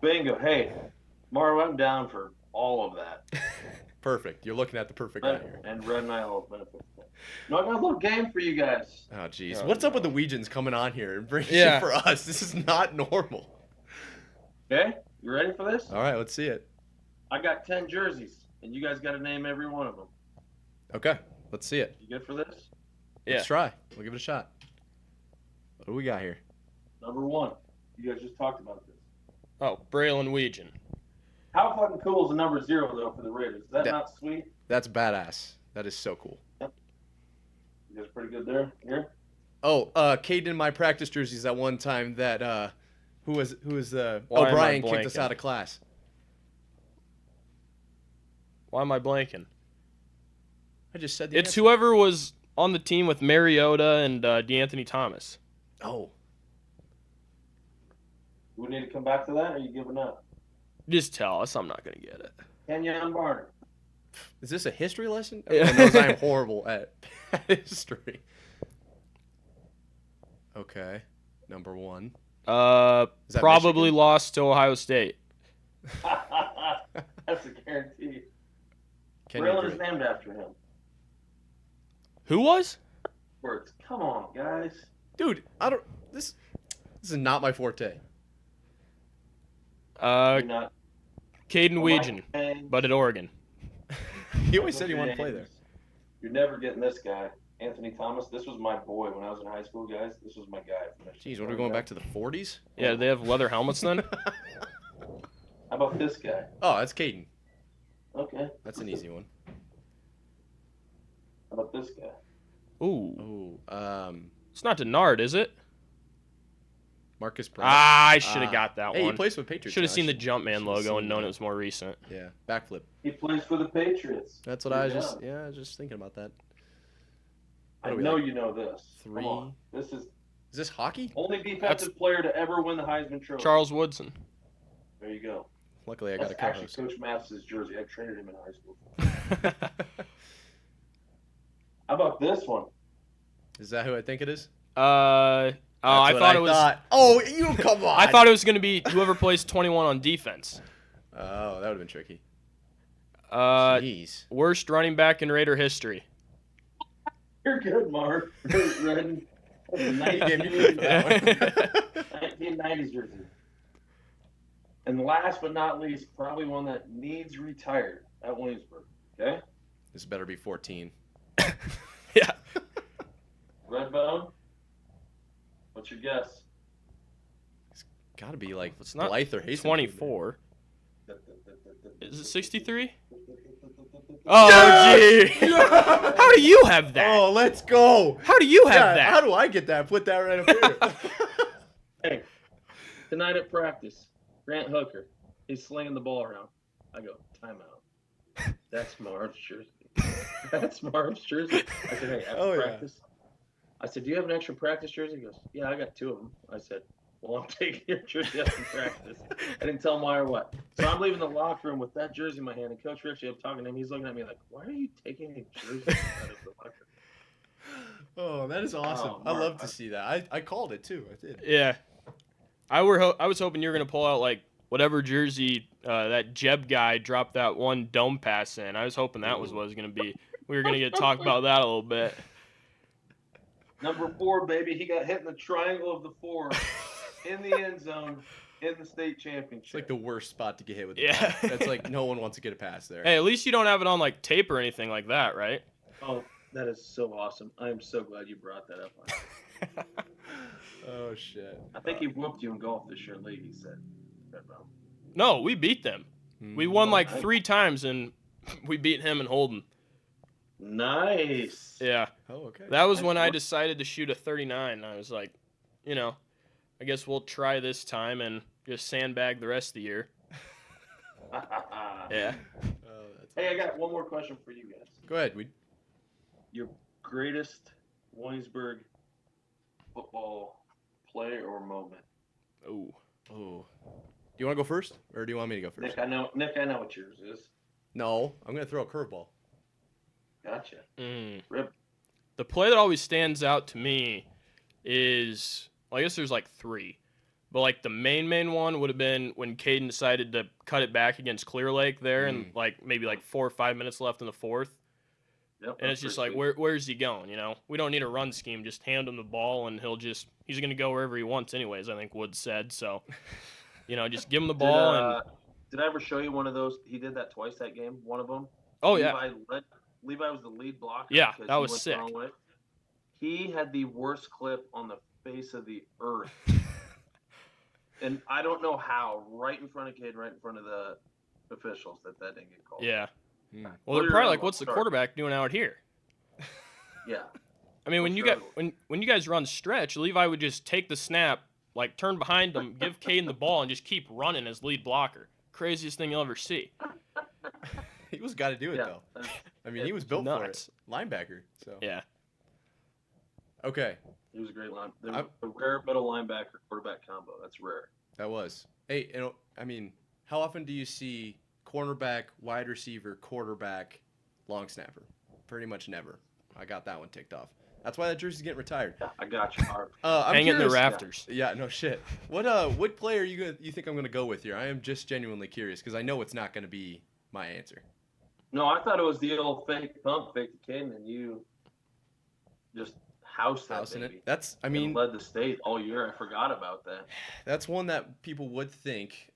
Bingo. Hey, Marv, I'm down for all of that. Perfect. You're looking at the perfect guy here. And Red and I will benefit. No, I got a little game for you guys. Oh, jeez. What's up with the Wetjens coming on here and bringing shit for us? This is not normal. Okay? You ready for this? All right, let's see it. I got 10 jerseys, and you guys got to name every one of them. Okay, let's see it. You good for this? Let's try. We'll give it a shot. What do we got here? Number 1. You guys just talked about this. Oh, Braylon Wetjen. How fucking cool is the number 0, though, for the Raiders? Is that not sweet? That's badass. That is so cool. Yep. You guys pretty good there? Here? Oh, Caden in my practice jerseys at one time that who was Brian kicked us out of class. Why am I blanking? I just said it's answer. Whoever was on the team with Mariota and DeAnthony Thomas. Oh. Do we need to come back to that, or are you giving up? Just tell us. I'm not going to get it. Kenyon Barner. Is this a history lesson? Everyone knows I'm horrible at history. Okay. Number 1. Probably Michigan? Lost to Ohio State. That's a guarantee. Braylon is named after him. Who was? Words. Come on, guys. Dude, this is not my forte. Kaden Wetjen, but at Oregon. He always said he wanted to play there. You're never getting this guy. Anthony Thomas. This was my boy when I was in high school, guys. This was my guy. Jeez, what are we going back to the 40s? Yeah, do they have leather helmets then? How about this guy? Oh, that's Kaden. Okay. That's an easy one. How about this guy? Ooh. Ooh, It's not Denard, is it? Marcus Brown. I should have got that Hey, one. he plays with Patriots. Should have now. seen the Jumpman logo seen and known that. it was more recent. Yeah, backflip. He plays for the Patriots. That's what I was just. Yeah, I was just thinking about that. I What are we know like? you know this. Three? Come on. This is Is this hockey? only defensive player to ever win the Heisman Trophy. Charles Woodson. There you go. Luckily, I got That's a co-host. actually Coach Mathis' jersey. I traded him in high school. How about this one? Is that who I think it is? I That's what thought it was. Oh, you come on! I thought it was going to be whoever plays 21 on defense. Oh, that would have been tricky. Jeez. Worst running back in Raider history. You're good, Marv. Redden. You gave me credit for that one. 1990s jersey. And last but not least, probably one that needs retired at Williamsburg. Okay? This better be 14. Yeah. Redbone? What's your guess? Got to be like It's not Blythe or Hastings. 24. Is it 63? Oh, Oh, gee. How do you have that? Oh, let's go. How do you have that? How do I get that? Put that right up here. Hey, tonight at practice, Grant Hooker, he's slinging the ball around. I go, timeout. That's Marv's jersey. That's Marv's jersey. I said, hey, after practice. I said, do you have an extra practice jersey? He goes, yeah, I got 2 of them. I said, well, I'm taking your jersey after practice. I didn't tell him why or what. So I'm leaving the locker room with that jersey in my hand, and Coach Richie, I'm talking to him. He's looking at me like, why are you taking a jersey out of the locker room? Oh, that is awesome. Oh, I Mark, love to see that. I called it too. I did. Yeah. I was hoping you were going to pull out, like, whatever jersey that Jeb guy dropped that one dome pass in. I was hoping that was what it was going to be. We were going to get to talk about that a little bit. Number 4, baby. He got hit in the triangle of the 4 in the end zone in the state championship. It's like the worst spot to get hit with. Yeah. That's like no one wants to get a pass there. Hey, at least you don't have it on, like, tape or anything like that, right? Oh, that is so awesome. I am so glad you brought that up. Oh shit. I think he whooped you in golf this year, Lee, he said. No, we beat them. We won, like, 3 times, and we beat him and Holden. Nice. Yeah. Oh, okay. That was when I decided to shoot a 39. I was like, I guess we'll try this time and just sandbag the rest of the year. Yeah. Oh, that's Hey, I got one more question for you guys. Go ahead. Your greatest Williamsburg football play or moment? Ooh. Oh. Do you want to go first, or do you want me to go first? Nick, I know what yours is. No, I'm gonna throw a curveball. Gotcha. Rip. The play that always stands out to me is, well, I guess there's like 3. But like the main one would have been when Kaden decided to cut it back against Clear Lake there and like maybe like 4 or 5 minutes left in the 4th. Yep, and it's just like, where's he going, We don't need a run scheme. Just hand him the ball and he's going to go wherever he wants anyways, I think Woods said. So, just give him the ball. Did I ever show you one of those? He did that twice that game, one of them. Oh, yeah. Levi was the lead blocker. Yeah, that was sick. He had the worst clip on the face of the earth. And I don't know how, right in front of Cade, right in front of the officials, that didn't get called. Yeah. Well, they're probably like, what's the quarterback doing out here? Yeah. I mean, when you guys run stretch, Levi would just take the snap, like turn behind him, give Caden the ball, and just keep running as lead blocker. Craziest thing you'll ever see. He was got to do it though. I mean, he was built for it. Linebacker. So. Yeah. Okay. He was a great line. A rare middle linebacker quarterback combo. That's rare. That was. Hey, I mean, how often do you see cornerback, wide receiver, quarterback, long snapper? Pretty much never. I got that one ticked off. That's why that jersey's getting retired. Yeah, I got you, Marv. Hang it in the rafters. Yeah, no shit. What player you think I'm gonna go with here? I am just genuinely curious because I know it's not gonna be my answer. No, I thought it was the old fake pump, fake the kid, and you just housed that baby. It. And led the state all year. I forgot about that. That's one that people would think.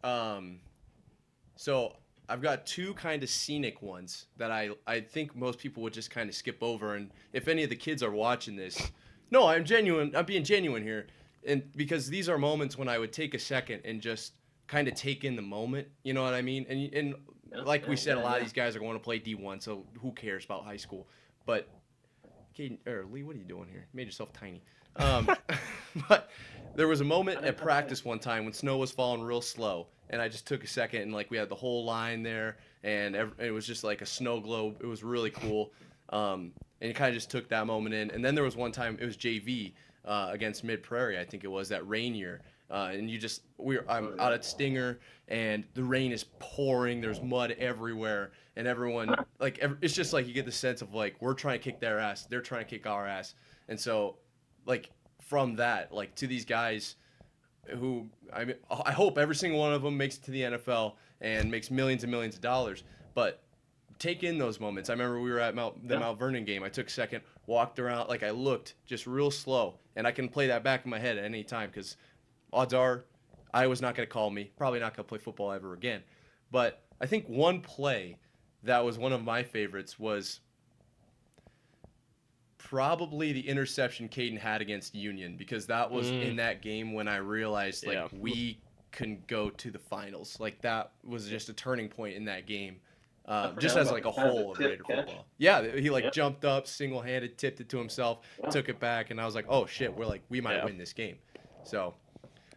So I've got two kind of scenic ones that I think most people would just kind of skip over. And if any of the kids are watching this, no, I'm genuine. I'm being genuine here, and because these are moments when I would take a second and just kind of take in the moment. You know what I mean? And like we said, a lot of these guys are going to play D1, so who cares about high school? But Kaden, or Lee, what are you doing here? You made yourself tiny. But there was a moment at practice one time when snow was falling real slow, and I just took a second and like we had the whole line there, and it was just like a snow globe. It was really cool, and it kind of just took that moment in. And then there was one time it was JV against Mid Prairie, I think it was that rain year. And I'm out at Stinger, and the rain is pouring. There's mud everywhere, and everyone it's just like you get the sense of like we're trying to kick their ass, they're trying to kick our ass, and so like from that like to these guys who I hope every single one of them makes it to the NFL and makes millions and millions of dollars, but take in those moments. I remember we were at the Mount Vernon game. I took a second, walked around, like I looked just real slow, and I can play that back in my head at any time because odds are Iowa's not going to call me, probably not going to play football ever again. But I think one play that was one of my favorites was probably the interception Kaden had against Union, because that was in that game when I realized like we can go to the finals. Like that was just a turning point in that game. Just as like a whole of Raider football. Yeah, he like jumped up, single-handed, tipped it to himself, took it back, and I was like, oh shit, we might win this game. So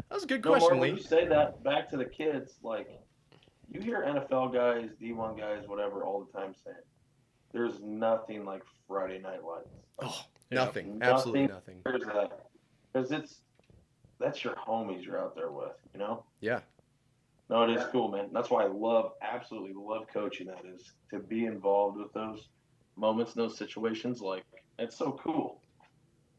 that was a good question, Lee. When you say that back to the kids, like you hear NFL guys, D1 guys, whatever, all the time saying, there's nothing like Friday Night Lights. Oh, nothing. Absolutely nothing. Because that's your homies you're out there with, you know? Yeah. No, it is cool, man. That's why I absolutely love coaching. That is to be involved with those moments, those situations. Like, it's so cool.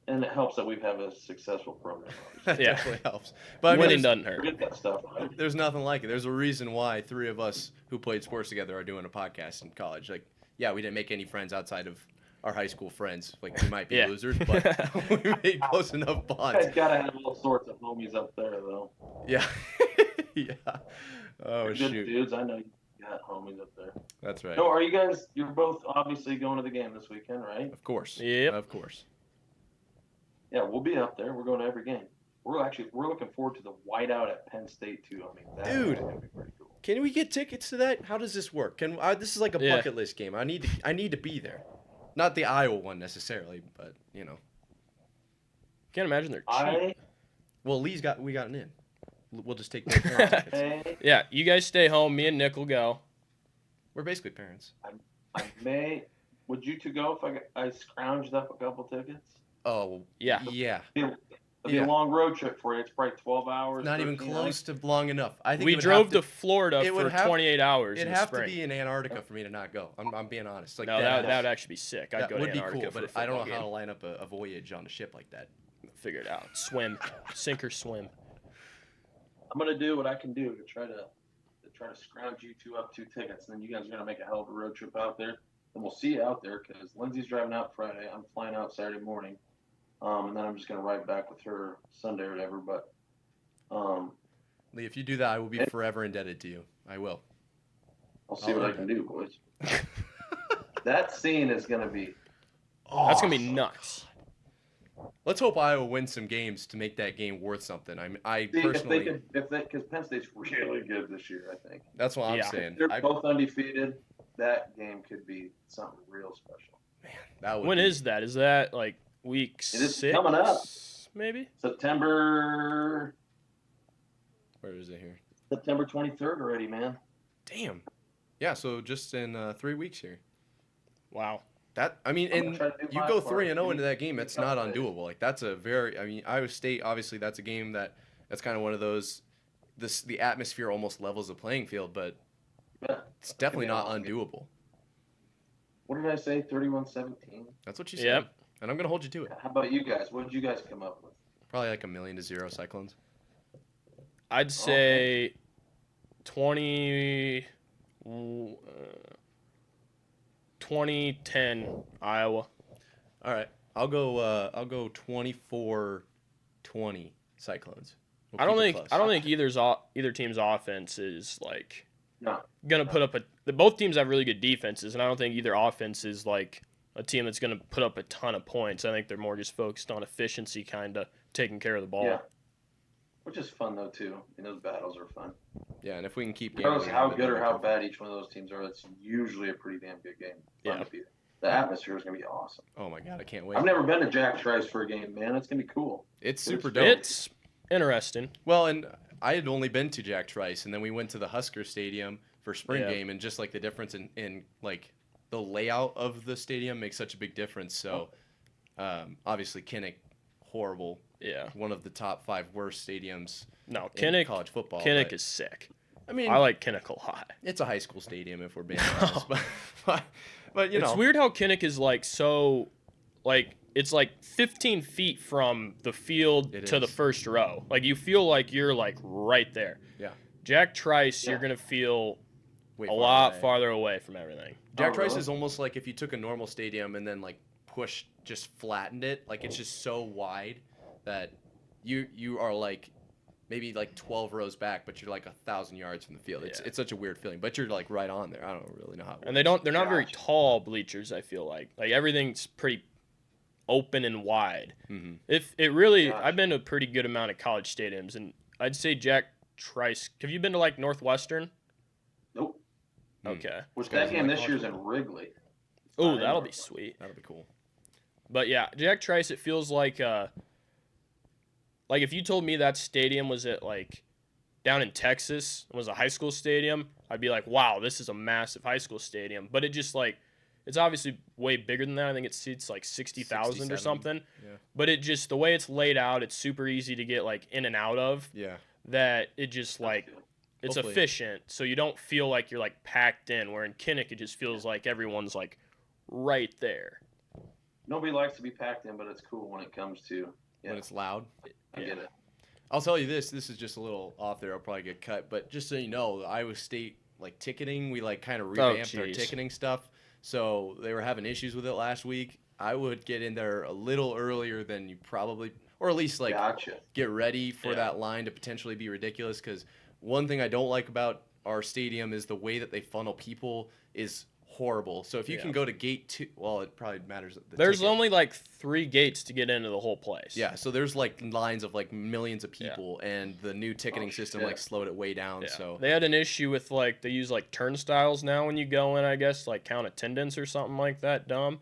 And it helps that we have a successful program. That definitely helps. But winning doesn't hurt. Forget that stuff, right? There's nothing like it. There's a reason why three of us who played sports together are doing a podcast in college. Like, yeah, we didn't make any friends outside of our high school friends. Like, we might be losers, but we made close enough bonds. You gotta have all sorts of homies up there, though. Yeah. Yeah. Oh, good shoot. Dudes, I know you got homies up there. That's right. So, you're both obviously going to the game this weekend, right? Of course. Yep. Of course. Yeah, we'll be up there. We're going to every game. We're looking forward to the whiteout at Penn State too. I mean, that's gonna be pretty cool. Can we get tickets to that? How does this work? This is like a bucket list game. I need to be there. Not the Iowa one necessarily, but you know. Can't imagine they're cheap. Well, we got an in. We'll just take their parents' tickets. Yeah, you guys stay home. Me and Nick will go. We're basically parents. Would you two go if I scrounged up a couple tickets? Oh, yeah. Yeah. It'll be a long road trip for you. It's probably 12 hours. Not even close to long enough. I think we drove to Florida for 28 hours. It'd have to be in Antarctica for me to not go. I'm being honest. Like, no, that would actually be sick. I'd go to Antarctica. Would be cool, but I don't know how to game. line up a voyage on a ship like that. Figure it out. Swim. Sink or swim. I'm gonna do what I can do to try to scrounge you two up 2 tickets, and then you guys are gonna make a hell of a road trip out there. And we'll see you out there because Lindsay's driving out Friday. I'm flying out Saturday morning. And then I'm just going to ride back with her Sunday or whatever. But Lee, if you do that, I will be forever indebted to you. I will. I'll see what I can do, boys. That scene is going to be awesome. That's going to be nuts. Let's hope Iowa wins some games to make that game worth something. Personally, because Penn State's really good this year, I think. That's what I'm saying. If they're both undefeated. That game could be something real special. Man, that would. When is that? Is that like week 6? Coming up. Maybe? September. Where is it here? September 23rd already, man. Damn. Yeah, so just in 3 weeks here. Wow. And you go 3-0 into that game, that's not undoable. Like that's Iowa State, obviously that's a game that's kind of one of those, the atmosphere almost levels the playing field, but it's definitely not undoable. What did I say? 31-17? That's what you said. Yep. And I'm going to hold you to it. How about you guys? What did you guys come up with? Probably like 1,000,000-0 Cyclones. I'd say 2010 Iowa. All right. I'll go 24-20 Cyclones. I don't think either team's offense is like No. going to put up both teams have really good defenses, and I don't think either offense is like a team that's going to put up a ton of points. I think they're more just focused on efficiency, kind of taking care of the ball. Yeah. Which is fun, though, too. Those battles are fun. Yeah, and if we can keep regardless of how gambling, good or then how we bad each one of those teams are, that's usually a pretty damn good game. Fun Yeah. to be. The atmosphere is going to be awesome. Oh my god, I can't wait. I've never been to Jack Trice for a game, man. It's going to be cool. It's super dope. It's interesting. Well, and I had only been to Jack Trice, and then we went to the Husker Stadium for spring Yeah. game, and just like the difference in like the layout of the stadium makes such a big difference. So obviously Kinnick, horrible. Yeah. One of the top 5 worst stadiums No, in Kinnick college football. Kinnick but, is sick. I mean, I like Kinnick a lot. it's a high school stadium if we're being honest. But you know. It's weird how Kinnick is like so, like it's like 15 feet from the field It to the is. first row. Like you feel like you're like right there. Yeah. Jack Trice, Yeah. you're gonna feel Way a far lot away. farther away from everything. Jack Oh, Trice really? is almost like if you took a normal stadium and then like just flattened it. Like it's just so wide that you are like maybe like 12 rows back, but you're like 1,000 yards from the field. Yeah. It's such a weird feeling, but you're like right on there. I don't really know how. It And works. they're not very Gotcha. tall bleachers. I feel like everything's pretty open and wide. Mhm. If it really, Gotcha. I've been to a pretty good amount of college stadiums, and I'd say Jack Trice. Have you been to like Northwestern? Nope. Hmm. Okay. Which Guys that game like this year's college in Wrigley. Oh, Fine. that'll be sweet. That'll be cool. But yeah, Jack Trice. It feels like if you told me that stadium was at like down in Texas and was a high school stadium, I'd be like, wow, this is a massive high school stadium. But it just like, it's obviously way bigger than that. I think it seats like 60,000 or 67. something. Yeah. But it just, the way it's laid out, it's super easy to get like in and out of. Yeah. That it just like, That's good. it's Hopefully. efficient. So you don't feel like you're like packed in. Where in Kinnick, it just feels like everyone's like right there. Nobody likes to be packed in, but it's cool when it comes to. Yeah, When it's loud. I get it. I'll tell you this. This is just a little off there. I'll probably get cut, but just so you know, the Iowa State like ticketing, we like kind of revamped our jeez. ticketing stuff. So they were having issues with it last week. I would get in there a little earlier than you probably, or at least like Gotcha. get ready for Yeah. that line to potentially be ridiculous. Because one thing I don't like about our stadium is the way that they funnel people is horrible. So if you Yeah. can go to gate 2, well, it probably matters. The There's ticket. only like 3 gates to get into the whole place. Yeah, so there's like lines of like millions of Yeah. people, and the new ticketing Oh, system shit. like slowed it way down. Yeah. So They had an issue with like they use like turnstiles now when you go in, I guess, like count attendance or something like that, dumb.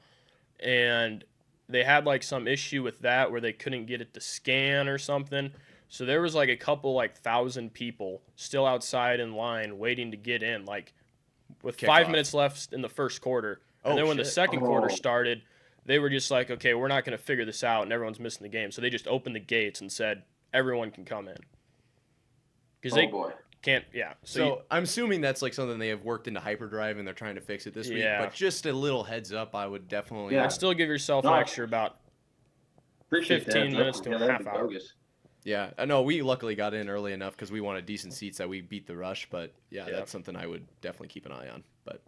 And they had like some issue with that where they couldn't get it to scan or something. So there was like a couple like 1,000 people still outside in line waiting to get in, like with Kickoff. 5 minutes left in the first quarter. And Oh, then when the shit. second quarter Oh. started, they were just like, okay, we're not going to figure this out, and everyone's missing the game. So they just opened the gates and said everyone can come in because Oh they boy. can't. Yeah. So I'm assuming that's like something they have worked into hyperdrive and they're trying to fix it this week. Yeah. But just a little heads up, I would definitely. Yeah. I'd still give yourself No. an extra about Appreciate 15 that. minutes to a that'd half be hour. bogus. Yeah, I know we luckily got in early enough because we wanted decent seats that we beat the rush. But yeah, Yeah. that's something I would definitely keep an eye on. But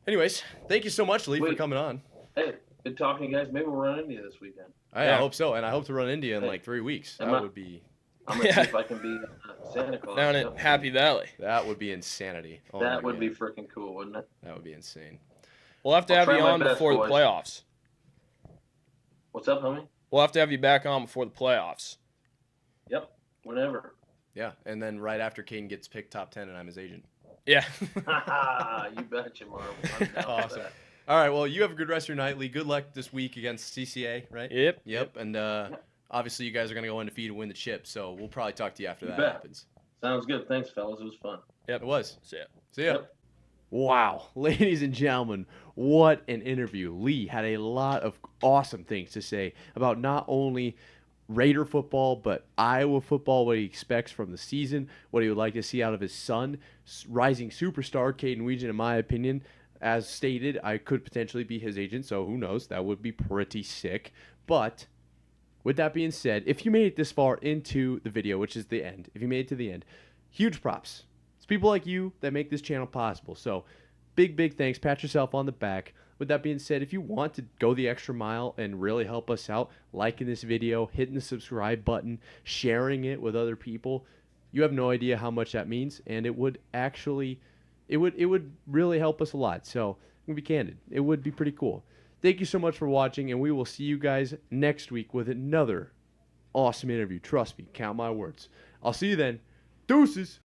anyways, thank you so much, Lee, for Wait. coming on. Hey, good talking to you guys. Maybe we'll run into you this weekend. I Yeah. hope so, and I hope to run India in Hey. like 3 weeks. I'm That not- would be I'm gonna Yeah. see if I can be Santa Claus. down at Happy Valley. insanity. Oh That my would God. be freaking cool, wouldn't it? That would be insane. We'll have to I'll have try you my on best, before the boys. playoffs. What's up, homie? We'll have to have you back on before the playoffs. Yep. Whenever. Yeah, and then right after Kaden gets picked top 10 and I'm his agent. Yeah. You betcha, Marv. I'm down with Awesome. that. All right, well, you have a good rest of your night, Lee. Good luck this week against CCA, right? Yep. Yep, and obviously you guys are going to go undefeated and win the chip, so we'll probably talk to you after You that bet. happens. Sounds good. Thanks, fellas. It was fun. It was. So, yeah. See ya. Yep. Wow, ladies and gentlemen, what an interview. Lee had a lot of awesome things to say about not only Raider football, but Iowa football, what he expects from the season, what he would like to see out of his son, rising superstar Kaden Wetjen, in my opinion. As stated, I could potentially be his agent, so who knows? That would be pretty sick. But with that being said, if you made it this far into the video, which is the end, if you made it to the end, huge props. It's people like you that make this channel possible. So big thanks. Pat yourself on the back. With that being said, if you want to go the extra mile and really help us out, liking this video, hitting the subscribe button, sharing it with other people, You have no idea how much that means, and it would actually, it would really help us a lot. So I'm gonna be candid. It would be pretty cool. Thank you so much for watching, and we will see you guys next week with another awesome interview. Trust me, count my words. I'll see you then. Deuces.